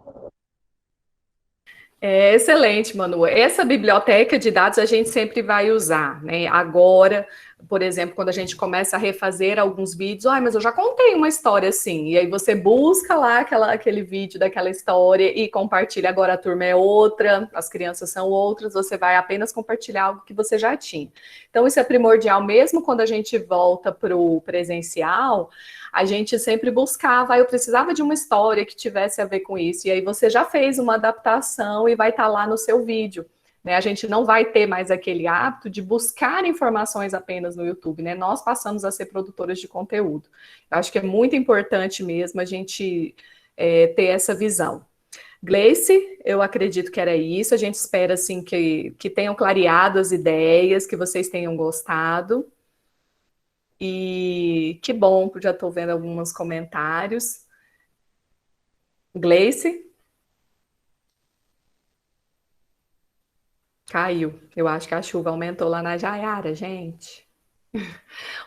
Excelente, Manu. Essa biblioteca de dados a gente sempre vai usar, né? Agora, por exemplo, quando a gente começa a refazer alguns vídeos, mas eu já contei uma história assim, e aí você busca lá aquele vídeo daquela história e compartilha. Agora a turma é outra, as crianças são outras, você vai apenas compartilhar algo que você já tinha. Então, isso é primordial, mesmo quando a gente volta para o presencial, a gente sempre buscava, eu precisava de uma história que tivesse a ver com isso, e aí você já fez uma adaptação e vai estar lá no seu vídeo, né? A gente não vai ter mais aquele hábito de buscar informações apenas no YouTube, né? Nós passamos a ser produtoras de conteúdo. Eu acho que é muito importante mesmo a gente ter essa visão. Gleice, eu acredito que era isso, a gente espera assim que tenham clareado as ideias, que vocês tenham gostado. E que bom, já estou vendo alguns comentários. Gleice? Caiu. Eu acho que a chuva aumentou lá na Jaiara, gente.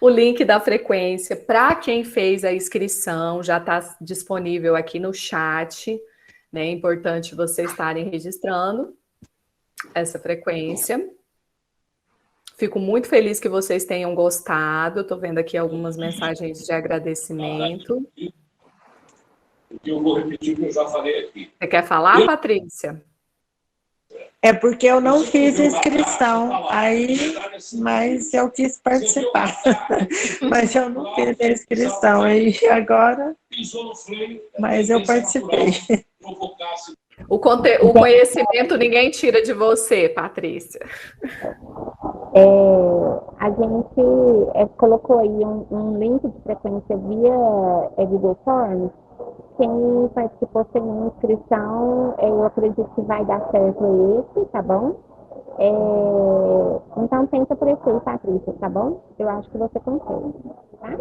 O link da frequência, para quem fez a inscrição, já está disponível aqui no chat. Né? É importante vocês estarem registrando essa frequência. Fico muito feliz que vocês tenham gostado. Estou vendo aqui algumas mensagens de agradecimento. Eu vou repetir o que eu já falei aqui. Você quer falar, Patrícia? É porque eu não fiz inscrição, mas eu quis participar. Mas eu não fiz a inscrição, e agora, mas eu participei. O conhecimento ninguém tira de você, Patrícia. A gente colocou aí um link de frequência via Google Forms. Quem participou sem inscrição, eu acredito que vai dar certo esse, tá bom? Então tenta por esse aí, Patrícia, tá bom? Eu acho que você consegue, tá?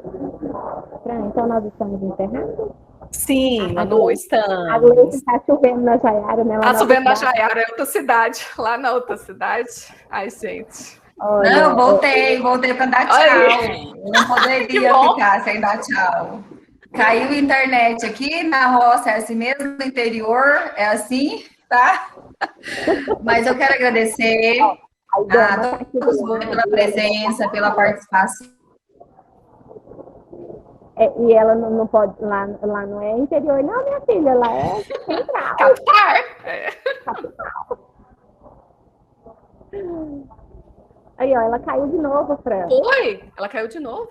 Então nós estamos encerrando. Sim, A Manu, Gleice estamos. está chovendo na Jaiara, né? Lá Tá na subindo na cidade. Jaiara, é outra cidade. Lá na outra cidade. Ai, gente. Olha, Não, voltei para dar Aí, tchau. Eu não que poderia bom. ficar sem dar tchau. Caiu a internet aqui na roça, é assim mesmo, no interior, é assim, tá? Mas eu quero agradecer a a Idema tá aqui todos do muito lado pela presença, pela participação. e ela não pode, lá não é interior, não, minha filha, lá é central. Capital. Aí, ó, ela caiu de novo, Fran. Foi? Ela caiu de novo.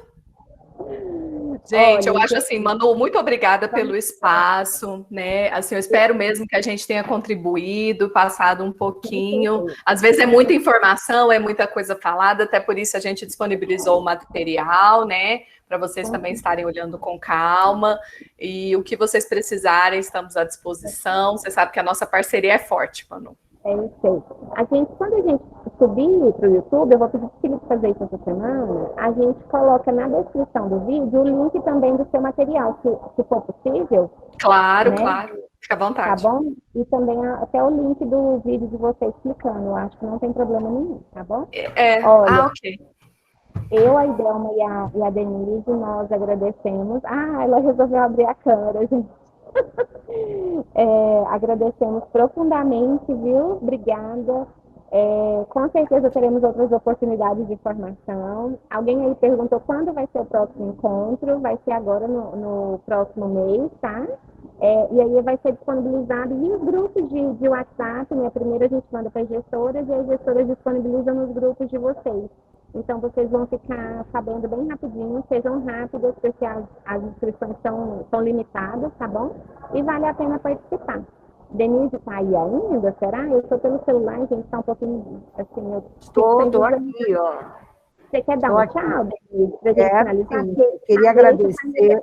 Gente, Olha, eu acho assim, Manu, muito obrigada pelo espaço, né? Assim, eu espero mesmo que a gente tenha contribuído, passado um pouquinho. Às vezes é muita informação, é muita coisa falada, até por isso a gente disponibilizou o material, né? Para vocês também estarem olhando com calma. E o que vocês precisarem, estamos à disposição. Você sabe que a nossa parceria é forte, Manu. é isso aí. Quando a gente subir para o YouTube, eu vou pedir para o Felipe fazer isso essa semana, a gente coloca na descrição do vídeo o link também do seu material, se for possível. Claro, né? claro. Fica à vontade. Tá bom? E também até o link do vídeo de você explicando. Eu acho que não tem problema nenhum, tá bom? Olha, ok. eu, a Idelma e a Denise, nós agradecemos. Ela resolveu abrir a câmera, gente. Agradecemos profundamente, viu? Obrigada. Com certeza teremos outras oportunidades de formação. Alguém aí perguntou quando vai ser o próximo encontro. Vai ser agora no próximo mês, tá? E aí vai ser disponibilizado em grupos de WhatsApp, né? Primeiro a gente manda para as gestoras e as gestoras disponibilizam nos grupos de vocês. Então, vocês vão ficar sabendo bem rapidinho, sejam rápidas, porque as inscrições são limitadas, tá bom? E vale a pena participar. Denise está aí ainda, será? Eu estou pelo celular, gente, está um pouquinho, assim, eu Estou aqui, ó. Você quer dar um tchau, Denise, para a gente finalizar? Sim. Queria agradecer.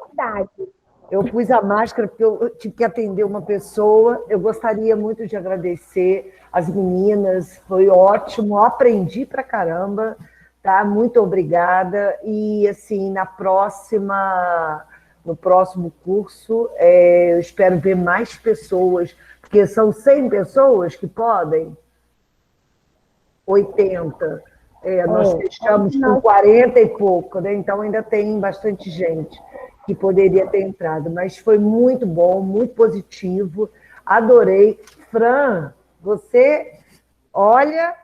Eu pus a máscara porque eu tive que atender uma pessoa. Eu gostaria muito de agradecer as meninas, foi ótimo, aprendi pra caramba, tá? Muito obrigada. E, assim, no próximo curso, eu espero ver mais pessoas, porque são 100 pessoas que podem, 80. Nós fechamos com 40 e pouco, né? Então ainda tem bastante gente que poderia ter entrado, mas foi muito bom, muito positivo, adorei. Fran, você, olha,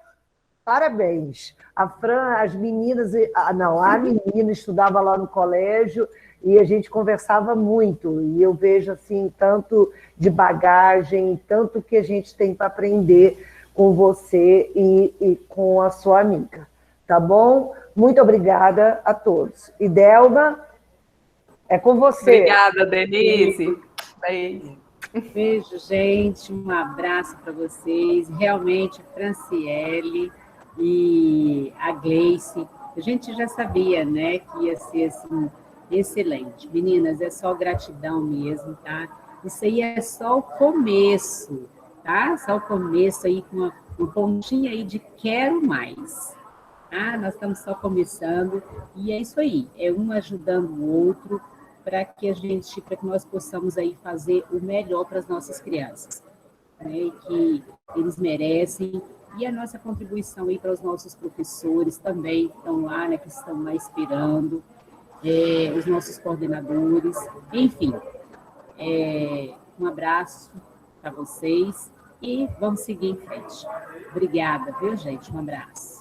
parabéns. A Fran, as meninas, a menina estudava lá no colégio e a gente conversava muito, e eu vejo assim, tanto de bagagem, tanto que a gente tem para aprender com você e com a sua amiga, tá bom? Muito obrigada a todos. E Delma, é com você. Obrigada, Denise. Beijo. Beijo, gente. Um abraço para vocês. Realmente, Franciele e a Gleice, a gente já sabia, né, que ia ser assim, excelente. Meninas, é só gratidão mesmo, tá? Isso aí é só o começo, tá? Só o começo aí, com um pontinho aí de quero mais. Nós estamos só começando, e é isso aí, é um ajudando o outro, para que nós possamos aí fazer o melhor para as nossas crianças, né, que eles merecem, e a nossa contribuição aí para os nossos professores também, que estão lá, né, que estão lá esperando, os nossos coordenadores, enfim, um abraço para vocês, e vamos seguir em frente. Obrigada, viu, gente? Um abraço.